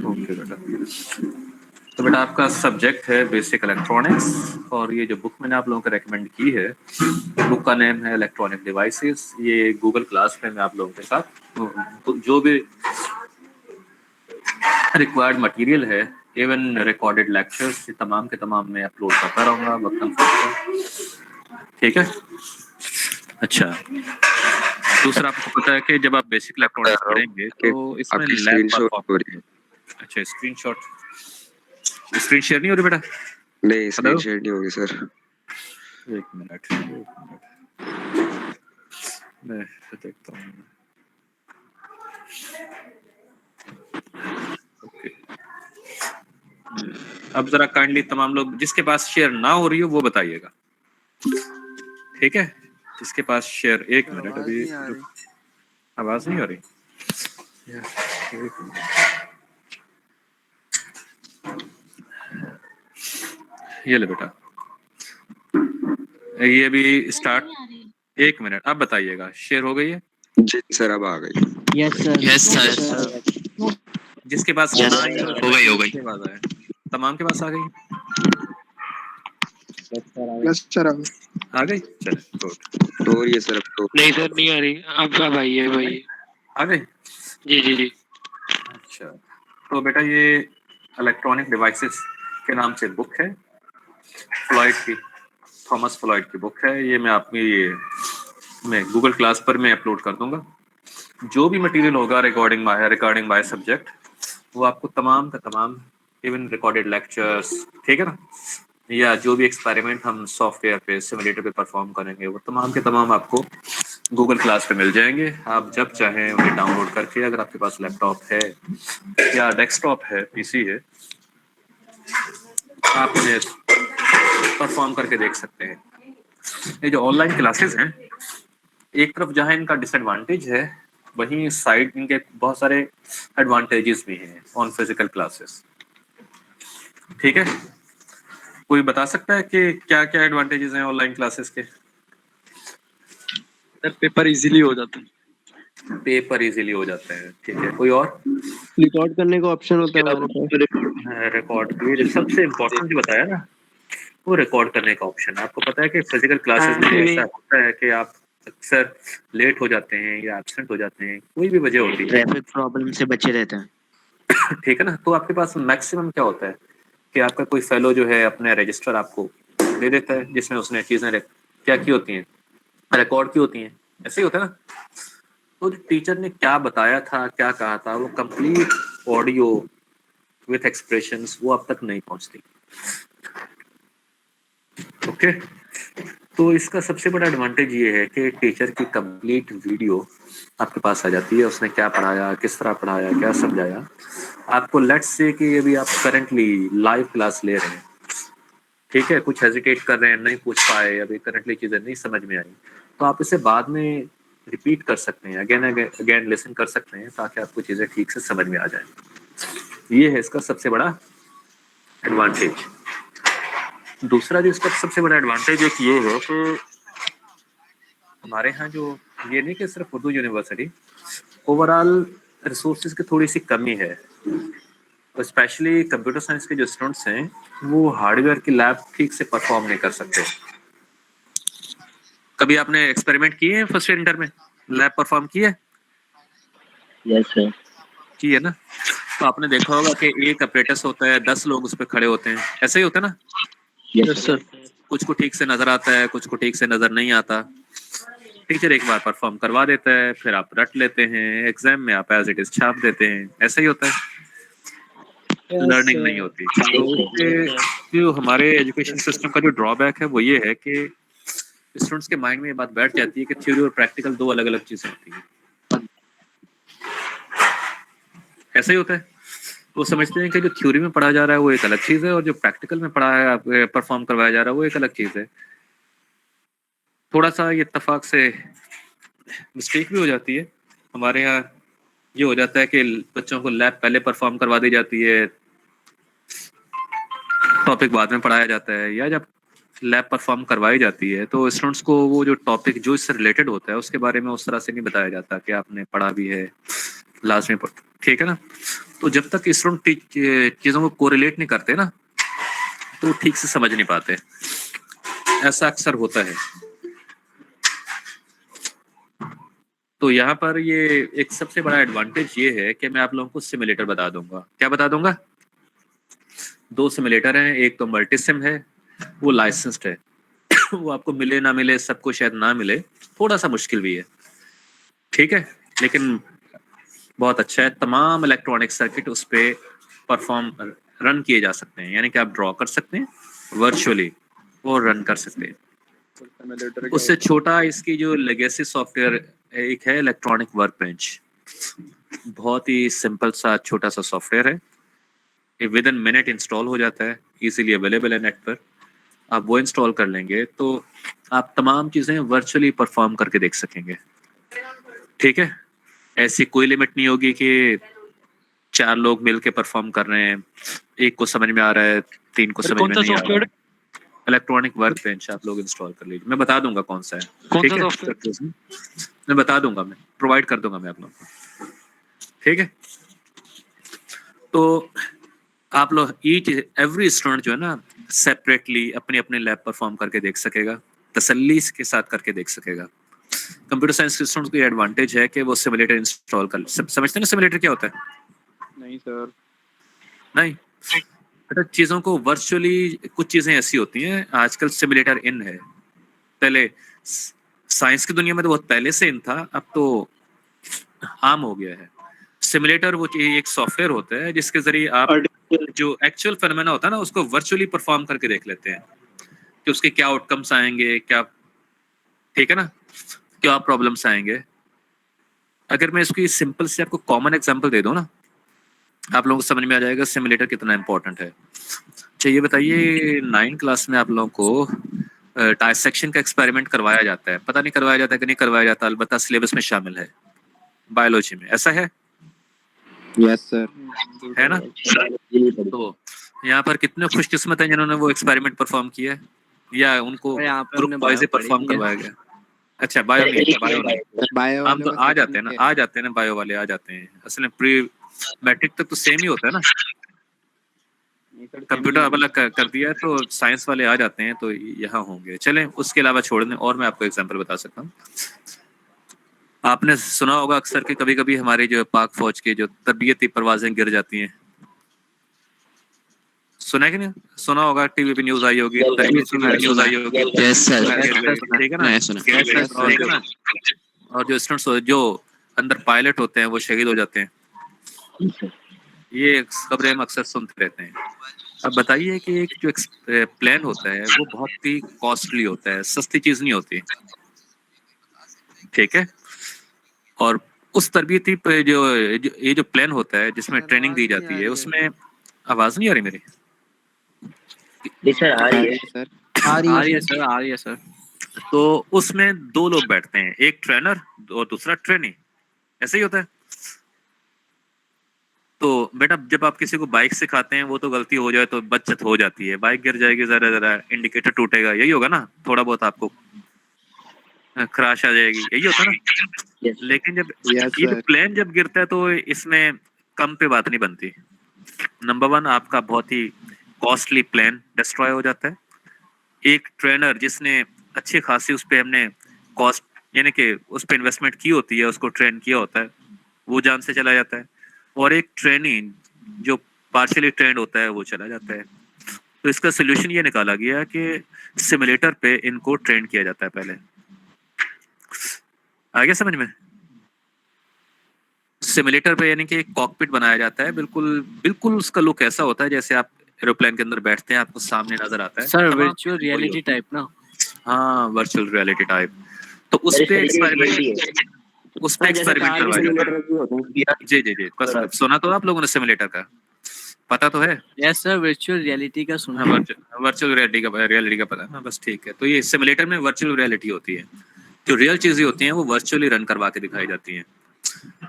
Okay बेटा, तो बेटा आपका सब्जेक्ट है बेसिक इलेक्ट्रॉनिक्स, और ये जो बुक मैंने आप लोगों को रेकमेंड की है, बुक का नेम है इलेक्ट्रॉनिक डिवाइसेस। ये गूगल क्लास में मैं आप लोगों के साथ तो जो भी रिक्वायर्ड मटेरियल है, इवन रिकॉर्डेड लेक्चर्स, ये तमाम के तमाम मैं अपलोड करता रहूँगा वक्तन फवक्तन, ठीक है। अच्छा, दूसरा आपको पता है कि जब आप बेसिक इलेक्ट्रॉनिक्स पढ़ेंगे तो इसमें आपकी लैब स्क्रीन शॉट हो परफॉर्म। रही है। अच्छा, स्क्रीन शेयर नहीं हो रही बेटा? नहीं, स्क्रीन शेयर नहीं होगी सर। एक मिनट मैं देखता हूँ। ओके, अब जरा काइंडली तमाम लोग जिसके पास शेयर ना हो रही हो वो बताइएगा, ठीक है। जिसके पास शेयर, एक मिनट अभी आवाज नहीं आ रही। ये ले बेटा, ये भी स्टार्ट। एक मिनट, अब बताइएगा शेयर हो गई है? जी सर, अब आ गई। Yes sir. जिसके पास हो गई। तमाम के पास आ गई? Yes sir. आ गई, चले गुड। हो रही है सर अब तो। नहीं सर, नहीं आ रही। अब आई है भाई। आ गई? जी जी जी। अच्छा, तो बेटा ये इलेक्ट्रॉनिक डिवाइसेस के नाम से बुक है, फ्लॉयड की, थॉमस फ्लॉयड की बुक है। ये मैं गूगल क्लास पर मैं अपलोड कर दूंगा। जो भी मटेरियल होगा रिकॉर्डिंग बाय सब्जेक्ट, वो आपको तमाम का तमाम, इवन रिकॉर्डेड लेक्चर्स, ठीक है ना, या जो भी एक्सपेरिमेंट हम सॉफ्टवेयर पे सिमुलेटर पे परफॉर्म करेंगे, वो तमाम के तमाम आपको गूगल क्लास पे मिल जाएंगे। आप जब चाहें उन्हें डाउनलोड करके, अगर आपके पास लैपटॉप है या डेस्कटॉप है, पीसी है, आप उन्हें परफॉर्म करके देख सकते हैं। ये जो ऑनलाइन क्लासेस हैं, एक तरफ जहां इनका डिसएडवांटेज है, वहीं साइड इनके बहुत सारे एडवांटेजेस भी हैं ऑन फिजिकल क्लासेस, ठीक है। कोई बता सकता है कि क्या क्या एडवांटेजेस हैं ऑनलाइन क्लासेस के? पेपर इजीली हो जाता है। पेपर इजीली हो जाते हैं, ठीक है। कोई और? रिकॉर्ड करने का ऑप्शन होता है हमारे पास। रिकॉर्ड, ये सबसे इम्पोर्टेंट जो बताया ना, वो रिकॉर्ड करने का ऑप्शन। आपको पता है कि फिजिकल क्लासेस में ऐसा होता है कि आप अक्सर लेट हो जाते हैं या एब्सेंट हो जाते हैं, कोई भी वजह होती है, ट्रैफिक प्रॉब्लम से बचे रहते हैं, ठीक है ना। तो आपके पास मैक्सिमम क्या होता है कि आपका कोई फेलो जो है अपने रजिस्टर आपको दे देता है, जिसमें उसने चीजें क्या की होती हैं, रिकॉर्ड की होती हैं, ऐसे ही होता है ना। तो टीचर ने क्या बताया था, क्या कहा था, वो कंप्लीट ऑडियो विथ एक्सप्रेशंस वो अब तक नहीं पहुंचती, ओके। तो इसका सबसे बड़ा एडवांटेज ये है कि टीचर की कंप्लीट वीडियो आपके पास आ जाती है, उसने क्या पढ़ाया, किस तरह पढ़ाया, क्या समझाया आपको। लेट्स से कि अभी आप करंटली लाइव क्लास ले रहे हैं, ठीक है, कुछ हेजिटेट कर रहे हैं, नहीं पूछ पाए, अभी करंटली चीजें नहीं समझ में आई, तो आप इसे बाद में रिपीट कर सकते हैं, अगेन अगेन लिसन कर सकते हैं, ताकि आपको चीजें ठीक से समझ में आ जाए। ये है इसका सबसे बड़ा एडवांटेज। दूसरा जो इसका सबसे बड़ा एडवांटेज एक ये है कि हमारे यहाँ जो, ये नहीं कि सिर्फ उर्दू यूनिवर्सिटी, ओवरऑल रिसोर्सेज की थोड़ी सी कमी है। तो स्पेशली कंप्यूटर साइंस के जो स्टूडेंट्स हैं, वो हार्डवेयर की लैब ठीक से परफॉर्म नहीं कर सकते। कभी आपने एक्सपेरिमेंट किए हैं फर्स्ट ईयर इंटर में, लैब परफॉर्म किए? Yes sir. किए ना। तो आपने देखा होगा कि एक अपरेटस होता है, 10 लोग उस पर खड़े होते हैं, ऐसे ही होता है ना। Yes sir. कुछ को ठीक से नजर आता है, कुछ को ठीक से नजर नहीं आता। टीचर एक बार परफॉर्म करवा देता है, फिर आप रट लेते हैं, एग्जाम में आप एज इट इज छाप देते हैं, ऐसा ही होता है, लर्निंग नहीं होती। तो जो हमारे एजुकेशन सिस्टम का जो ड्रॉबैक है वो ये है कि स्टूडेंट्स के माइंड में ये बात बैठ जाती है कि थ्योरी और प्रैक्टिकल दो अलग अलग चीजें होती हैं, ऐसा ही होता है। वो समझते हैं कि जो थ्योरी में पढ़ा जा रहा है वो एक अलग चीज है, और जो प्रैक्टिकल में पढ़ा है, परफॉर्म करवाया जा रहा है, वो एक अलग चीज है। थोड़ा सा ये इत्तेफाक से मिस्टेक भी हो जाती है हमारे यहाँ। ये हो जाता है कि बच्चों को लैब पहले परफॉर्म करवा दी जाती है, टॉपिक बाद में पढ़ाया जाता है, या जब लैब परफॉर्म करवाई जाती है तो स्टूडेंट्स को वो जो टॉपिक जो इससे रिलेटेड होता है उसके बारे में उस तरह से नहीं बताया जाता कि आपने पढ़ा भी है लास्ट में ठीक है ना। तो जब तक स्टूडेंट चीज़ों को कोरिलेट नहीं करते ना तो ठीक से समझ नहीं पाते, ऐसा अक्सर होता है। तो यहाँ पर ये एक सबसे बड़ा एडवांटेज ये है कि मैं आप लोगों को सिमुलेटर बता दूंगा। क्या बता दूंगा? 2 सिमुलेटर हैं, एक तो मल्टीसिम है, वो लाइसेंस्ड है वो आपको मिले ना मिले, सबको शायद ना मिले, थोड़ा सा मुश्किल भी है, ठीक है, लेकिन बहुत अच्छा है। तमाम इलेक्ट्रॉनिक सर्किट उस पर परफॉर्म रन किए जा सकते हैं, यानी कि आप ड्रॉ कर सकते हैं वर्चुअली और रन कर सकते हैं। उससे छोटा इसकी जो लेगेसी सॉफ्टवेयर एक है इलेक्ट्रॉनिक वर्क बेंच, बहुत ही सिंपल सा छोटा सा सॉफ्टवेयर है, ये विद इन मिनट इंस्टॉल हो जाता है, इजीली अवेलेबल है नेट पर। आप वो इंस्टॉल कर लेंगे तो आप तमाम चीज़ें वर्चुअली परफॉर्म करके देख सकेंगे, ठीक है। ऐसी कोई लिमिट नहीं होगी कि 4 लोग मिलके परफॉर्म कर रहे हैं, एक को समझ में आ रहा है 3 को समझ में नहीं आ रहा है। इलेक्ट्रॉनिक वर्क बेंच आप लोग इंस्टॉल कर लीजिए, मैं बता दूंगा कौन सा है, ठीक है, मैं बता दूंगा, मैं प्रोवाइड कर दूंगा मैं आप लोगों को, ठीक है। तो आप लोग ईच एवरी स्टूडेंट जो है ना सेपरेटली अपने अपने लैब परफॉर्म करके देख सकेगा, तसल्ली के साथ करके देख सकेगा। कंप्यूटर साइंस के स्टूडेंट्स को ये एडवांटेज है कि वो सिमुलेटर इंस्टॉल कर समझते हैं ना सिमुलेटर क्या होता है? नहीं सर, नहीं बेटा, चीज़ों को वर्चुअली, कुछ चीज़ें ऐसी होती हैं, आजकल सिमुलेटर इन है, पहले साइंस की दुनिया में तो बहुत पहले से इन था, अब तो आम हो गया है। सिमुलेटर वो एक सॉफ्टवेयर होता है जिसके जरिए आप जो एक्चुअल फेनोमेना होता है ना उसको वर्चुअली परफॉर्म करके देख लेते हैं कि उसके क्या आउटकम्स आएंगे, क्या, ठीक है ना, क्या प्रॉब्लम्स आएंगे। अगर मैं इसकी सिंपल से आपको कॉमन एग्जांपल दे दूं ना, आप लोगों को समझ में आ जाएगा सिमुलेटर कितना इंपॉर्टेंट है। चाहिए बताइए 9 क्लास में आप लोगों को डायसेक्शन का एक्सपेरिमेंट करवाया जाता है, पता नहीं करवाया जाता है कि नहीं करवाया जाता, अलबत्ता सिलेबस में शामिल है बायोलॉजी में, ऐसा है? यस सर, है ना। तो यहाँ पर कितने खुशकिस्मत हैं जिन्होंने वो एक्सपेरिमेंट परफॉर्म किया है या उनको ग्रुप वाइज परफॉर्म करवाया गया। अच्छा, बायो नहीं, बायो नहीं, बायो हम तो आ जाते हैं ना, आ जाते हैं ना, बायो वाले आ जाते हैं, असल में प्री मैट्रिक तक तो सेम ही होता है ना, कंप्यूटर अब अलग कर दिया है तो साइंस वाले आ जाते हैं तो यहाँ होंगे। चलें उसके अलावा छोड़ दें, और मैं आपको एग्जांपल बता सकता हूँ। आपने सुना होगा अक्सर कि कभी कभी हमारी जो पाक फौज की जो तरबियती परवाजें गिर जाती हैं, सुना है कि नहीं? सुना होगा, टीवी पे न्यूज आई होगी, न्यूज आई होगी, यस सर, ठीक है ना, ठीक है ना। और जो स्टूडेंट्स जो अंदर पायलट होते हैं वो शहीद हो जाते हैं, ये खबरें हम अक्सर सुनते रहते हैं। अब बताइए कि एक जो प्लान होता है वो बहुत ही कॉस्टली होता है, सस्ती चीज नहीं होती, ठीक है। और उस तरबियती पे ये जो प्लान होता है जिसमें ट्रेनिंग दी जाती है, उसमें आवाज नहीं आ रही मेरी? सर आ रही है सर, आ रही है सर, आ रही है सर। तो उसमें 2 लोग बैठते हैं, एक ट्रेनर और दूसरा ट्रेनी, ऐसे ही होता है। तो बेटा जब आप किसी को बाइक सिखाते हैं वो तो गलती हो जाए तो बचत हो जाती है, बाइक गिर जाएगी, जरा जरा इंडिकेटर टूटेगा, यही होगा ना, थोड़ा बहुत आपको क्रैश आ जाएगी, यही होता है ना। लेकिन जब ये जो प्लेन जब गिरता है तो इसमें कम पे बात नहीं बनती। नंबर 1 आपका बहुत ही कॉस्टली प्लेन डिस्ट्रॉय हो जाता है, एक ट्रेनर जिसने अच्छी खासी उस पर हमने कॉस्ट यानी कि उस पर इन्वेस्टमेंट की होती है, उसको ट्रेन किया होता है, वो जान से चला जाता है, और एक ट्रेनी जो पार्शियली ट्रेंड होता है वो चला जाता है। तो इसका सोल्यूशन ये निकाला गया कि सिमुलेटर पे इनको ट्रेन किया जाता है पहले। आ गया समझ में? सिमुलेटर पे यानी कि एक कॉकपिट बनाया जाता है, बिल्कुल बिल्कुल उसका लुक ऐसा होता है जैसे आप एरोप्लेन के अंदर बैठते हैं, आपको सामने नजर आता है सर वर्चुअल रियलिटी टाइप ना। हाँ, वर्चुअल रियलिटी टाइप। तो उस पे एक्सपेरिमेंट करवाया जाता है। जी जी जी, बस सुना तो आप लोगों ने सिमुलेटर का, पता तो है? यस सर, वर्चुअल रियलिटी का सुना। वर्चुअल रियलिटी का पता है ना, बस ठीक है। तो ये सिमुलेटर में वर्चुअल रियलिटी होती है, जो रियल चीजें होती हैं वो वर्चुअली रन करवा के दिखाई जाती हैं।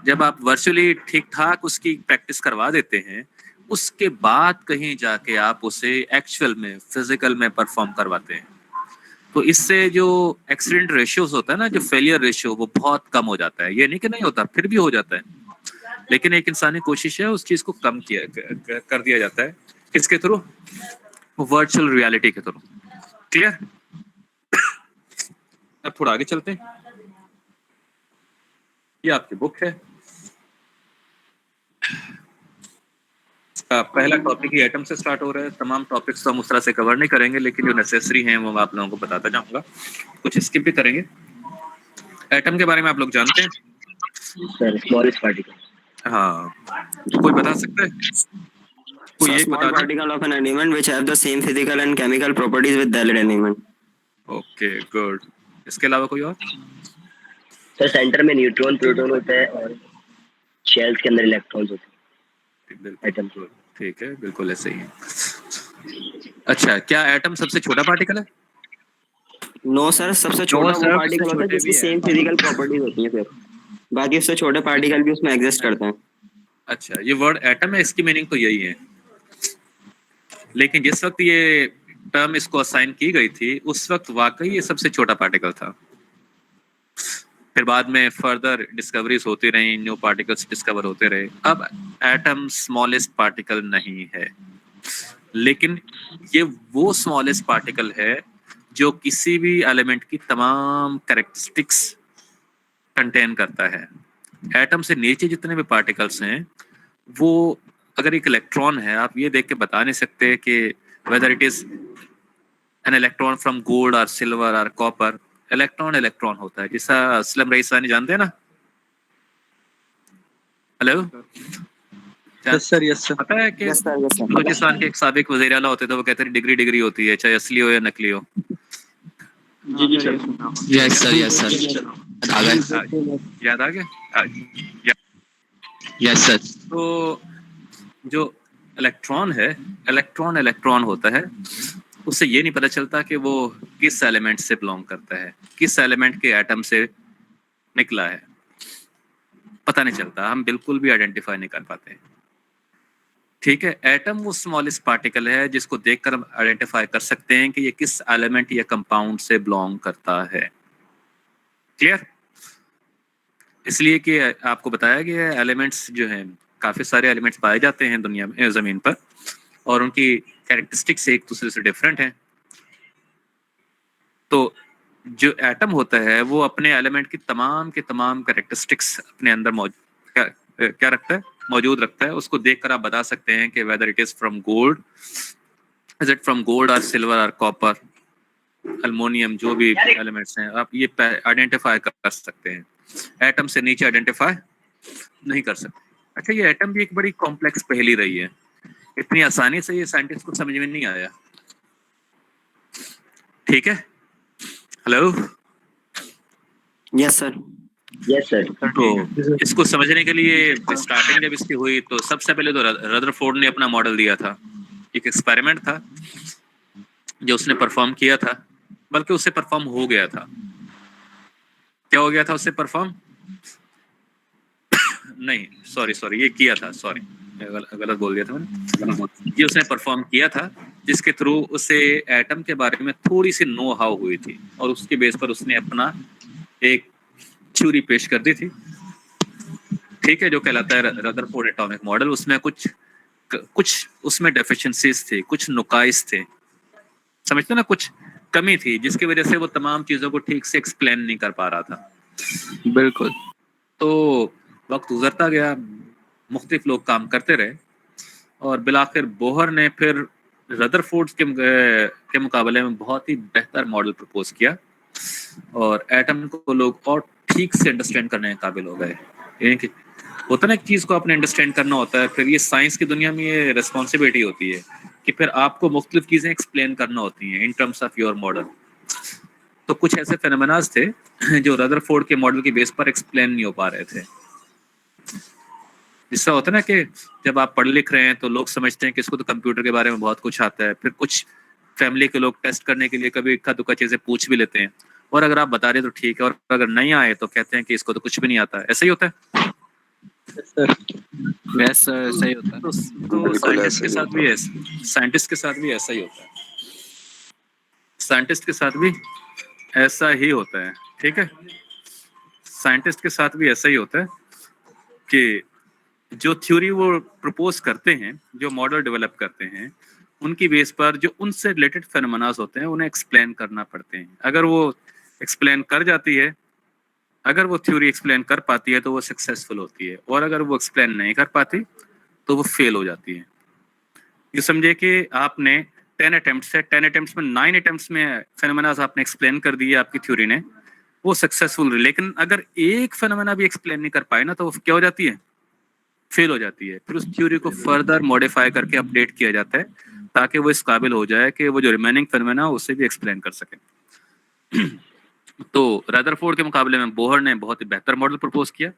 जब आप वर्चुअली ठीक ठाक उसकी प्रैक्टिस करवा देते हैं, उसके बाद कहीं जाके आप उसे एक्चुअल में फिजिकल में परफॉर्म करवाते हैं। तो इससे जो एक्सीडेंट रेशियोज होता है ना, जो फेलियर रेशियो, वो बहुत कम हो जाता है। ये नहीं कि नहीं होता, फिर भी हो जाता है, लेकिन एक इंसानी कोशिश है उस चीज को कम कर दिया जाता है। किसके थ्रू? वर्चुअल रियलिटी के थ्रू। क्लियर? अब थोड़ा आगे चलते हैं। ये आपकी बुक है। पहला टॉपिक ही एटम से स्टार्ट हो रहा है। तमाम टॉपिक्स तो हम उस तरह से कवर नहीं करेंगे, लेकिन जो नेसेसरी हैं वो मैं आप लोगों को बताता जाऊंगा, कुछ स्किप भी करेंगे। एटम के बारे में आप लोग जानते हैं? Sir smallest particle. हाँ, कोई बता सकता है? कोई एक बता दे। particle of an element which have the same physical and chemical properties with the other element. Okay, good. इसके अलावा कोई और? सर सेंटर में न्यूट्रॉन प्रोटॉन होता है और शेल्स के अंदर इलेक्ट्रॉन्स होते हैं। एटम। ठीक है, बिल्कुल ऐसे ही है। अच्छा, क्या एटम सबसे छोटा पार्टिकल है? No sir, सबसे छोटा sir, वो पार्टिकल सबसे होता है छोटे जिसकी भी सेम फिजिकल प्रॉपर्टीज होती है फिर बाकी उससे छोटे पार्टिकल भी उसमें एग्जिस्ट करते हैं। अच्छा, ये वर्ड एटम है, इसकी मीनिंग तो यही है, लेकिन जिस वक्त ये टर्म इसको असाइन की गई थी उस वक्त वाकई ये सबसे छोटा पार्टिकल था। फिर बाद में फर्दर डिस्कवरीज होती रही, न्यू पार्टिकल्स डिस्कवर होते रहे। अब एटम स्मॉलेस्ट पार्टिकल नहीं है, लेकिन ये वो स्मॉलेस्ट पार्टिकल है जो किसी भी एलिमेंट की तमाम कैरेक्टरिस्टिक्स कंटेन करता है। एटम से नीचे जितने भी पार्टिकल्स हैं, वो अगर एक इलेक्ट्रॉन है, आप ये देख के बता नहीं सकते कि whether it is an electron from gold और सिल्वर और कॉपर। इलेक्ट्रॉन इलेक्ट्रॉन होता है, जैसा असलम रईसानी जानते हैं ना? Hello, yes sir, yes sir. पता है कि Yes sir, yes sir. Balochistan के एक साबिक वज़ीर आला होते थे, वो कहते थे डिग्री डिग्री होती है, चाहे असली हो या नकली हो। जी जी sir. Yes sir, yes sir, आ गए, याद आ गया? Yes sir. तो जो इलेक्ट्रॉन है, इलेक्ट्रॉन इलेक्ट्रॉन होता है, उससे ये नहीं पता चलता कि वो किस एलिमेंट से बिलोंग करता है, किस एलिमेंट के एटम से निकला है, पता नहीं चलता, हम बिल्कुल भी आइडेंटिफाई नहीं कर पाते। ठीक है, एटम वो स्मॉलेस्ट पार्टिकल है जिसको देखकर हम आइडेंटिफाई कर सकते हैं कि ये किस एलिमेंट या कंपाउंड से बिलोंग करता है। क्लियर? इसलिए कि आपको बताया गया है, एलिमेंट्स जो हैं, काफी सारे एलिमेंट्स पाए जाते हैं दुनिया में, जमीन पर, और उनकी कैरेक्टरिस्टिक्स एक दूसरे से डिफरेंट हैं। तो जो एटम होता है वो अपने एलिमेंट की तमाम कैरेक्टरिस्टिक्स अपने अंदर क्या रखता है, मौजूद रखता है। उसको देखकर आप बता सकते हैं कि whether it is from gold, is it from gold और सिल्वर और कॉपर, अल्मोनियम, जो भी एलिमेंट्स हैं, आप ये आइडेंटिफाई कर सकते हैं। एटम से नीचे आइडेंटिफाई नहीं कर सकते। अच्छा, ये एटम भी एक बड़ी कॉम्प्लेक्स पहेली रही है, इतनी आसानी से ये साइंटिस्ट को समझ में नहीं आया। ठीक है, hello, Yes sir. Yes sir. तो इसको समझने के लिए स्टार्टिंग जब इसकी हुई तो सबसे पहले तो रदरफोर्ड ने अपना मॉडल दिया था। एक एक्सपेरिमेंट था जो उसने परफॉर्म किया था, बल्कि उससे परफॉर्म हो गया था। क्या हो गया था उससे परफॉर्म? नहीं, सॉरी, ये किया था, सॉरी, गलत बोल दिया था मैंने। ये उसने परफॉर्म किया था, जिसके थ्रू उसे एटम के बारे में थोड़ी सी नो हाउ हुई थी, और उसके बेस पर उसने अपना एक थ्योरी पेश कर दी थी। ठीक है, जो कहलाता है रदरफोर्ड एटॉमिक मॉडल। उसमें कुछ उसमें डेफिशिएंसीज थे, कुछ नुकाइस थे, समझते ना, कुछ कमी थी, जिसकी वजह से वो तमाम चीजों को ठीक से एक्सप्लेन नहीं कर पा रहा था। बिल्कुल। तो वक्त गुजरता गया, मुख्तलिफ लोग काम करते रहे, और बिलाखिर बोहर ने फिर रदरफोर्ड के मुकाबले में बहुत ही बेहतर मॉडल प्रपोज किया, और एटम को लोग और ठीक से अंडरस्टैंड करने के काबिल हो गए। यानी कि होता ना, एक चीज को आपने अंडरस्टैंड करना होता है, फिर ये साइंस की दुनिया में ये रिस्पॉन्सिबिलिटी होती है कि फिर आपको मुख्तलिफ चीजें एक्सप्लेन करना होती हैं इन टर्म्स ऑफ योर मॉडल। तो कुछ ऐसे फेनोमेनास थे जो रदरफोर्ड के मॉडल की बेस पर एक्सप्लेन नहीं हो पा रहे थे। जिससे होता है ना कि जब आप पढ़ लिख रहे हैं तो लोग समझते हैं कि इसको तो कंप्यूटर के बारे में बहुत कुछ आता है, फिर कुछ फैमिली के लोग टेस्ट करने के लिए कभी इक्का दुक्का चीजें पूछ भी लेते हैं, और अगर आप बता रहे तो ठीक है, और अगर नहीं आए तो कहते हैं कि इसको तो कुछ भी नहीं आता। ऐसा ही होता है। यस सर, सही होता है। तो साइंटिस्ट के साथ भी ऐसा ही होता है। साइंटिस्ट के साथ भी ऐसा ही होता है, ठीक है। साइंटिस्ट के साथ भी ऐसा ही होता है कि जो थ्योरी वो प्रपोज करते हैं, जो मॉडल डेवलप करते हैं, उनकी बेस पर जो उनसे रिलेटेड फेनोमेनास होते हैं उन्हें एक्सप्लेन करना पड़ते हैं। अगर वो एक्सप्लेन कर जाती है, अगर वो थ्योरी एक्सप्लेन कर पाती है तो वो सक्सेसफुल होती है, और अगर वो एक्सप्लेन नहीं कर पाती तो वो फेल हो जाती है। ये समझे कि आपने 10 अटेम्प्ट्स है, 10 अटेम्प्ट्स में 9 अटेम्प्ट्स में फेनोमेनास आपने एक्सप्लेन कर दिए आपकी थ्योरी ने, वो सक्सेसफुल रही। लेकिन अगर एक फेनोमेना भी एक्सप्लेन नहीं कर पाए ना तो वो क्या हो जाती है, फेल हो जाती है। फिर उस थ्योरी को फर्दर मॉडिफाई करके अपडेट किया जाता है ताकि वो इस काबिल हो जाए कि वो जो रिमेनिंग फेनोमेना उसे भी एक्सप्लेन कर सके। तो रदरफोर्ड के मुकाबले में बोहर ने बहुत ही बेहतर मॉडल प्रपोज किया,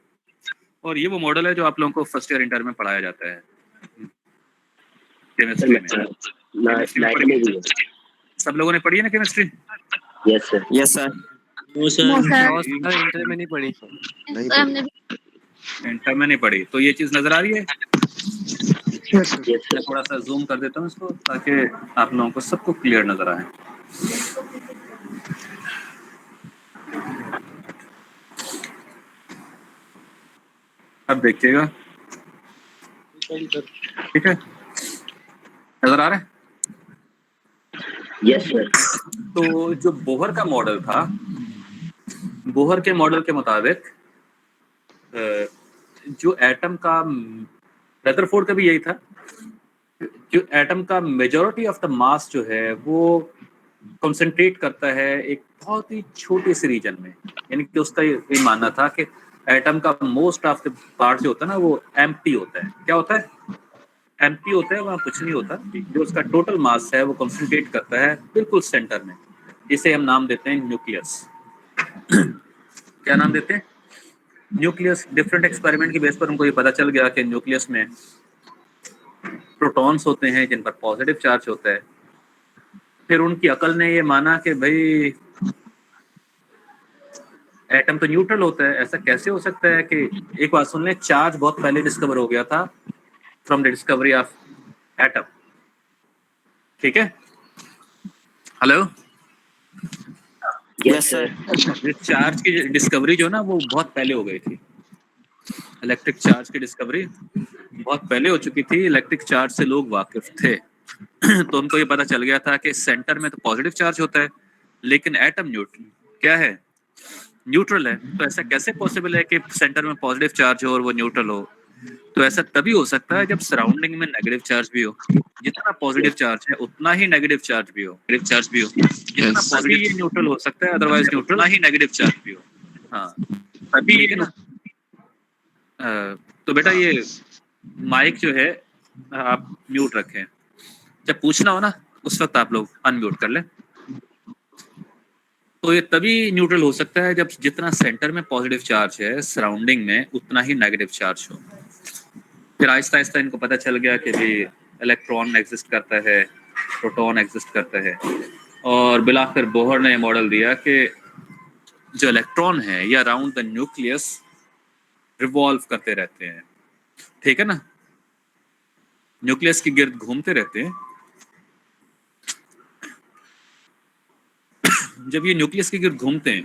और ये वो मॉडल है जो आप लोगों को फर्स्ट ईयर इंटर में पढ़ाया जाता है केमिस्ट्री में। नाइट में भी सब लोगों ने पढ़ी है ना chemistry? Yes sir. Yes sir. Inter में नहीं पढ़ी। इंटर में नहीं पढ़ी, तो ये चीज नजर आ रही है। यस मैं सर। थोड़ा सा जूम कर देता हूँ इसको ताकि आप लोगों को सबको क्लियर नजर आए। अब देखिएगा, ठीक है, नजर आ रहा है? Yes sir. तो जो बोहर का मॉडल था, बोहर के मॉडल के मुताबिक जो एटम का, रदरफोर्ड का भी यही था, जो एटम का मेजॉरिटी ऑफ द मास जो है वो कंसंट्रेट करता है एक बहुत ही छोटे से रीजन में। यानी कि उसका ये मानना था कि एटम का मोस्ट ऑफ द पार्ट जो होता है ना वो एम्प्टी होता है। क्या होता है? एम्प्टी होता है, वहाँ कुछ नहीं होता। जो उसका टोटल मास है वो कंसंट्रेट करता है बिल्कुल सेंटर में, जिसे हम नाम देते हैं न्यूक्लियस। क्या नाम देते हैं? न्यूक्लियस। डिफरेंट एक्सपेरिमेंट की बेस पर उनको ये पता चल गया कि न्यूक्लियस में प्रोटॉन्स होते हैं जिन पर पॉजिटिव चार्ज होता है। फिर उनकी अकल ने ये माना कि भाई एटम तो न्यूट्रल होता है, ऐसा कैसे हो सकता है कि, एक बात सुन लें, चार्ज बहुत पहले डिस्कवर हो गया था from the discovery of atom, ठीक है। Hello, yes sir. चार्ज की डिस्कवरी जो ना वो बहुत पहले हो गई थी। इलेक्ट्रिक चार्ज की डिस्कवरी बहुत पहले हो चुकी थी, इलेक्ट्रिक चार्ज से लोग वाकिफ थे। तो उनको ये पता चल गया था कि सेंटर में तो पॉजिटिव चार्ज होता है लेकिन एटम न्यूट्रल क्या है, न्यूट्रल है। तो ऐसा कैसे पॉसिबल है कि सेंटर में पॉजिटिव चार्ज हो और वो न्यूट्रल हो? तो ऐसा तभी हो सकता है जब सराउंडिंग में नेगेटिव चार्ज भी हो। जितना पॉजिटिव चार्ज है उतना ही नेगेटिव चार्ज भी हो, जितना पॉजिटिव ये न्यूट्रल हो सकता है, अदरवाइज न्यूट्रल ना ही नेगेटिव चार्ज भी हो। हाँ, तभी ये ना। तो बेटा ये माइक जो है आप म्यूट रखें, जब पूछना हो ना उस वक्त आप लोग अनम्यूट कर लें। तो ये तभी न्यूट्रल हो सकता है जब जितना सेंटर में पॉजिटिव चार्ज है सराउंडिंग में उतना ही नेगेटिव चार्ज हो। फिर आहिस्ता आहिस्ता इनको पता चल गया कि भाई इलेक्ट्रॉन एग्जिस्ट करता है, प्रोटॉन एग्जिस्ट करता है, और बिलाखिर बोहर ने मॉडल दिया कि जो इलेक्ट्रॉन है या अराउंड द न्यूक्लियस रिवॉल्व करते रहते हैं, ठीक है ना, न्यूक्लियस के गिर्द घूमते रहते हैं। जब ये न्यूक्लियस के गिर्द घूमते हैं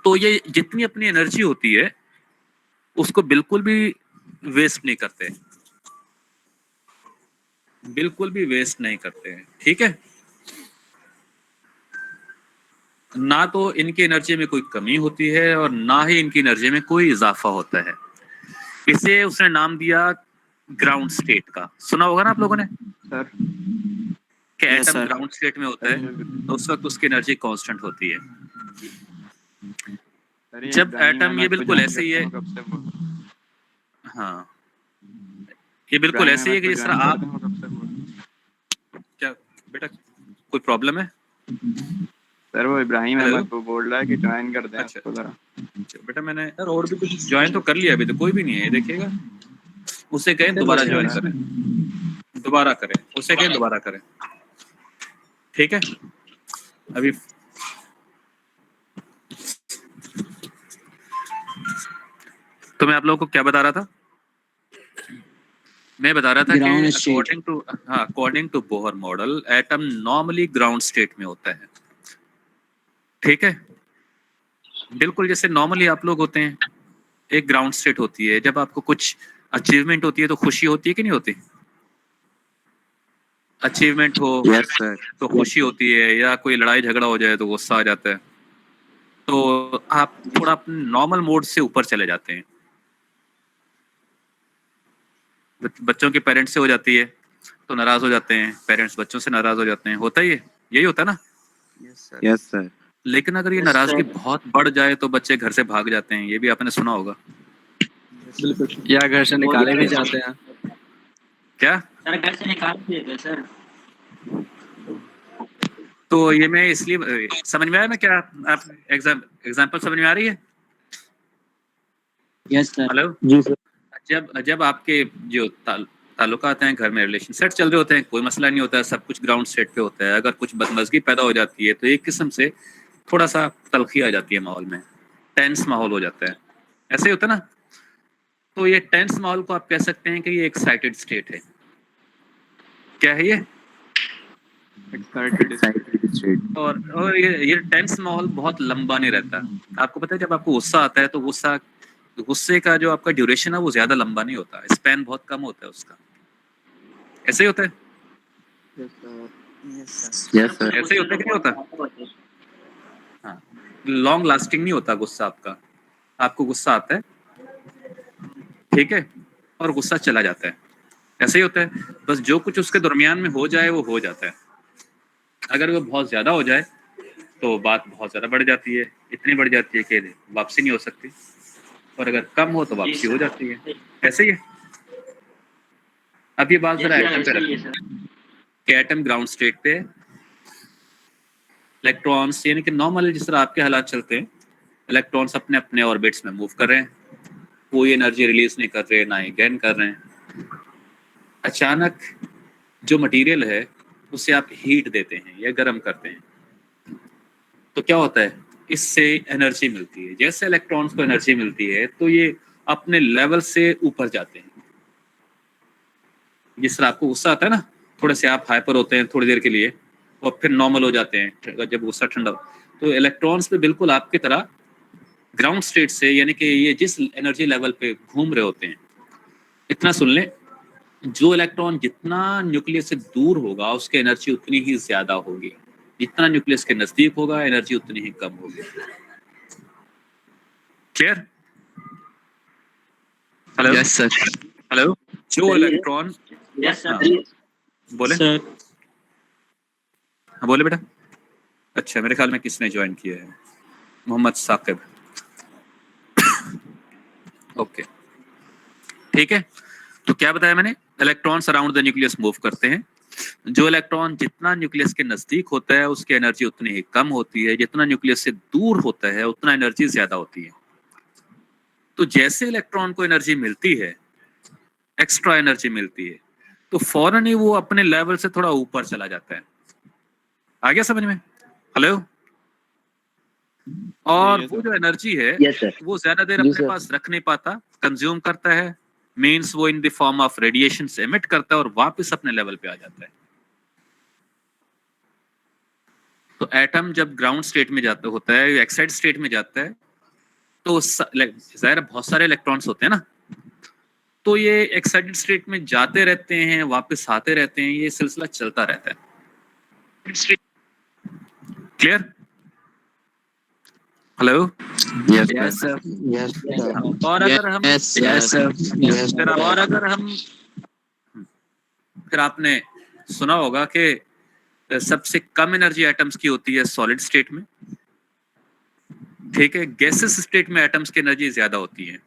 तो ये जितनी अपनी एनर्जी होती है उसको बिल्कुल भी वेस्ट नहीं करते, बिल्कुल भी वेस्ट नहीं करते हैं, ठीक है। ना तो इनकी एनर्जी में कोई कमी होती है और ना ही इनकी एनर्जी में कोई इजाफा होता है। इसे उसने नाम दिया ग्राउंड स्टेट का। सुना होगा ना आप लोगों ने सर कि Yes, atom sir. Ground state में होता है तो उस वक्त उसकी एनर्जी कांस्टेंट होती है। जब एटम, ये बिल्कुल ऐसे ही है, हाँ ये बिल्कुल ऐसे ही है कि जिस तरह आप, क्या बेटा कोई प्रॉब्लम है? सर वो इब्राहिम Hello? अहमद वो बोल रहा है कि ज्वाइन कर दें अच्छा। उसको जरा। बेटा मैंने यार और भी कुछ ज्वाइन तो कर लिया, अभी तो कोई भी नहीं है, ये देखिएगा। उसे कहें दोबारा ज्वाइन करें, दोबारा करें, उसे कहें दोबारा करें, ठीक है। अभी तो मैं आप लोगों को क्या बता रहा था, मैं बता रहा था Ground कि state. According to Bohr model atom normally ground state में होता है। ठीक है, बिल्कुल जैसे नॉर्मली आप लोग होते हैं, एक ग्राउंड स्टेट होती है। जब आपको कुछ अचीवमेंट होती है तो खुशी होती है कि नहीं होती? अचीवमेंट हो यस सर। तो खुशी होती है, या कोई लड़ाई झगड़ा हो जाए तो गुस्सा आ जाता है। तो आप थोड़ा अपने नॉर्मल मोड से ऊपर चले जाते हैं। बच्चों के पेरेंट्स से हो जाती है तो नाराज हो जाते हैं, पेरेंट्स बच्चों से नाराज हो जाते हैं, होता ही है, यही होता है ना। Yes sir. लेकिन अगर ये नाराजगी बहुत बढ़ जाए तो बच्चे घर से भाग जाते हैं, ये भी आपने सुना होगा। या घर से निकाले भी जाते हैं। क्या? सर घर से निकाल देते सर। तो ये मैं इसलिए समझ में आया ना, क्या आप एग्जाम्पल समझ में आ रही है? Yes sir. हेलो, जी सर। जब आपके जो ताल्लुकात हैं घर में, रिलेशन सेट चल रहे होते हैं, कोई मसला नहीं होता है, सब कुछ ग्राउंड सेट पे होता है। अगर कुछ बदमजगी पैदा हो जाती है तो एक किस्म से थोड़ा सा तलखी आ जाती है माहौल में, टेंस माहौल हो जाता है, ऐसे ही होता है ना। तो ये टेंस माहौल को आप कह सकते हैं कि ये एक्साइटेड स्टेट है। क्या है ये? और ये टेंस माहौल बहुत लंबा नहीं रहता। आपको पता है जब आपको गुस्सा आता है तो गुस्से का जो आपका ड्यूरेशन है वो ज्यादा लंबा नहीं होता, स्पैन बहुत कम होता है उसका। ऐसे ही होता है, यस सर। ऐसे ही होता है कि नहीं होता? हाँ, लॉन्ग लास्टिंग नहीं होता गुस्सा आपका। आपको गुस्सा आता है, ठीक है, और गुस्सा चला जाता है, ऐसे ही होता है। बस जो कुछ उसके दरमियान में हो जाए वो हो जाता है। अगर वो बहुत ज्यादा हो जाए तो बात बहुत ज्यादा बढ़ जाती है, इतनी बढ़ जाती है कि वापसी नहीं हो सकती, और अगर कम हो तो वापसी हो जाती है, ऐसे ही है। अब ये बात जरा एटम पे रखें कि एटम ग्राउंड स्टेट पे इलेक्ट्रॉन्स, यानी कि नॉर्मल जिस तरह आपके हालात चलते हैं, इलेक्ट्रॉन्स अपने अपने ऑर्बिट्स में मूव कर रहे हैं, कोई एनर्जी रिलीज नहीं कर रहे, ना ही गेन कर रहे हैं। अचानक जो मटेरियल है उसे आप हीट देते हैं या गर्म करते हैं, तो क्या होता है? इससे एनर्जी मिलती है। जैसे इलेक्ट्रॉन्स को एनर्जी मिलती है तो ये अपने लेवल से ऊपर जाते हैं। जिस तरह आपको गुस्सा आता है ना, थोड़े से आप हाइपर होते हैं थोड़ी देर के लिए और फिर नॉर्मल हो जाते हैं जब गुस्सा ठंडा हो। तो इलेक्ट्रॉन्स पे बिल्कुल आपकी तरह ग्राउंड स्टेट से, यानी कि ये जिस एनर्जी लेवल पे घूम रहे होते हैं, इतना सुन लें, जो इलेक्ट्रॉन जितना न्यूक्लियस से दूर होगा उसकी एनर्जी उतनी ही ज्यादा होगी, जितना न्यूक्लियस के नजदीक होगा एनर्जी उतनी ही कम होगी। Clear? Hello, yes sir. Hello, जो इलेक्ट्रॉन, यस हाँ, सर। बोले सर हाँ, बोले बेटा। अच्छा, मेरे ख्याल में किसने ज्वाइन किया है? मोहम्मद साकिब। ओके, ठीक है। तो क्या बताया मैंने? Electrons around the nucleus move करते हैं। जो इलेक्ट्रॉन जितना न्यूक्लियस के नजदीक होता है उसकी एनर्जी उतनी ही कम होती है, जितना न्यूक्लियस से दूर होता है उतना एनर्जी ज्यादा होती है। तो जैसे इलेक्ट्रॉन को एनर्जी मिलती है, एक्स्ट्रा एनर्जी मिलती है, तो फौरन ही वो अपने लेवल से थोड़ा ऊपर चला जाता है। आ गया समझ में? हेलो, और वो जो एनर्जी है यस सर। वो ज्यादा देर जी अपने सर। पास रख नहीं पाता, कंज्यूम करता है, मींस वो in the form of radiation से एमिट करता है और वापस अपने लेवल पे आ जाता है। तो एटम जब ग्राउंड स्टेट में जाता होता है, एक्साइट स्टेट में जाता है, तो जाहिर है बहुत सारे इलेक्ट्रॉन्स होते हैं ना, तो ये एक्साइटेड स्टेट में जाते रहते हैं, वापस आते रहते हैं, ये सिलसिला चलता रहता है। Clear? Hello, yes sir. Yes sir. और अगर हम यस सर। फिर आपने सुना होगा कि सबसे कम एनर्जी एटम्स की होती है सॉलिड स्टेट में, ठीक है। गैसेस स्टेट में एटम्स की एनर्जी ज्यादा होती है।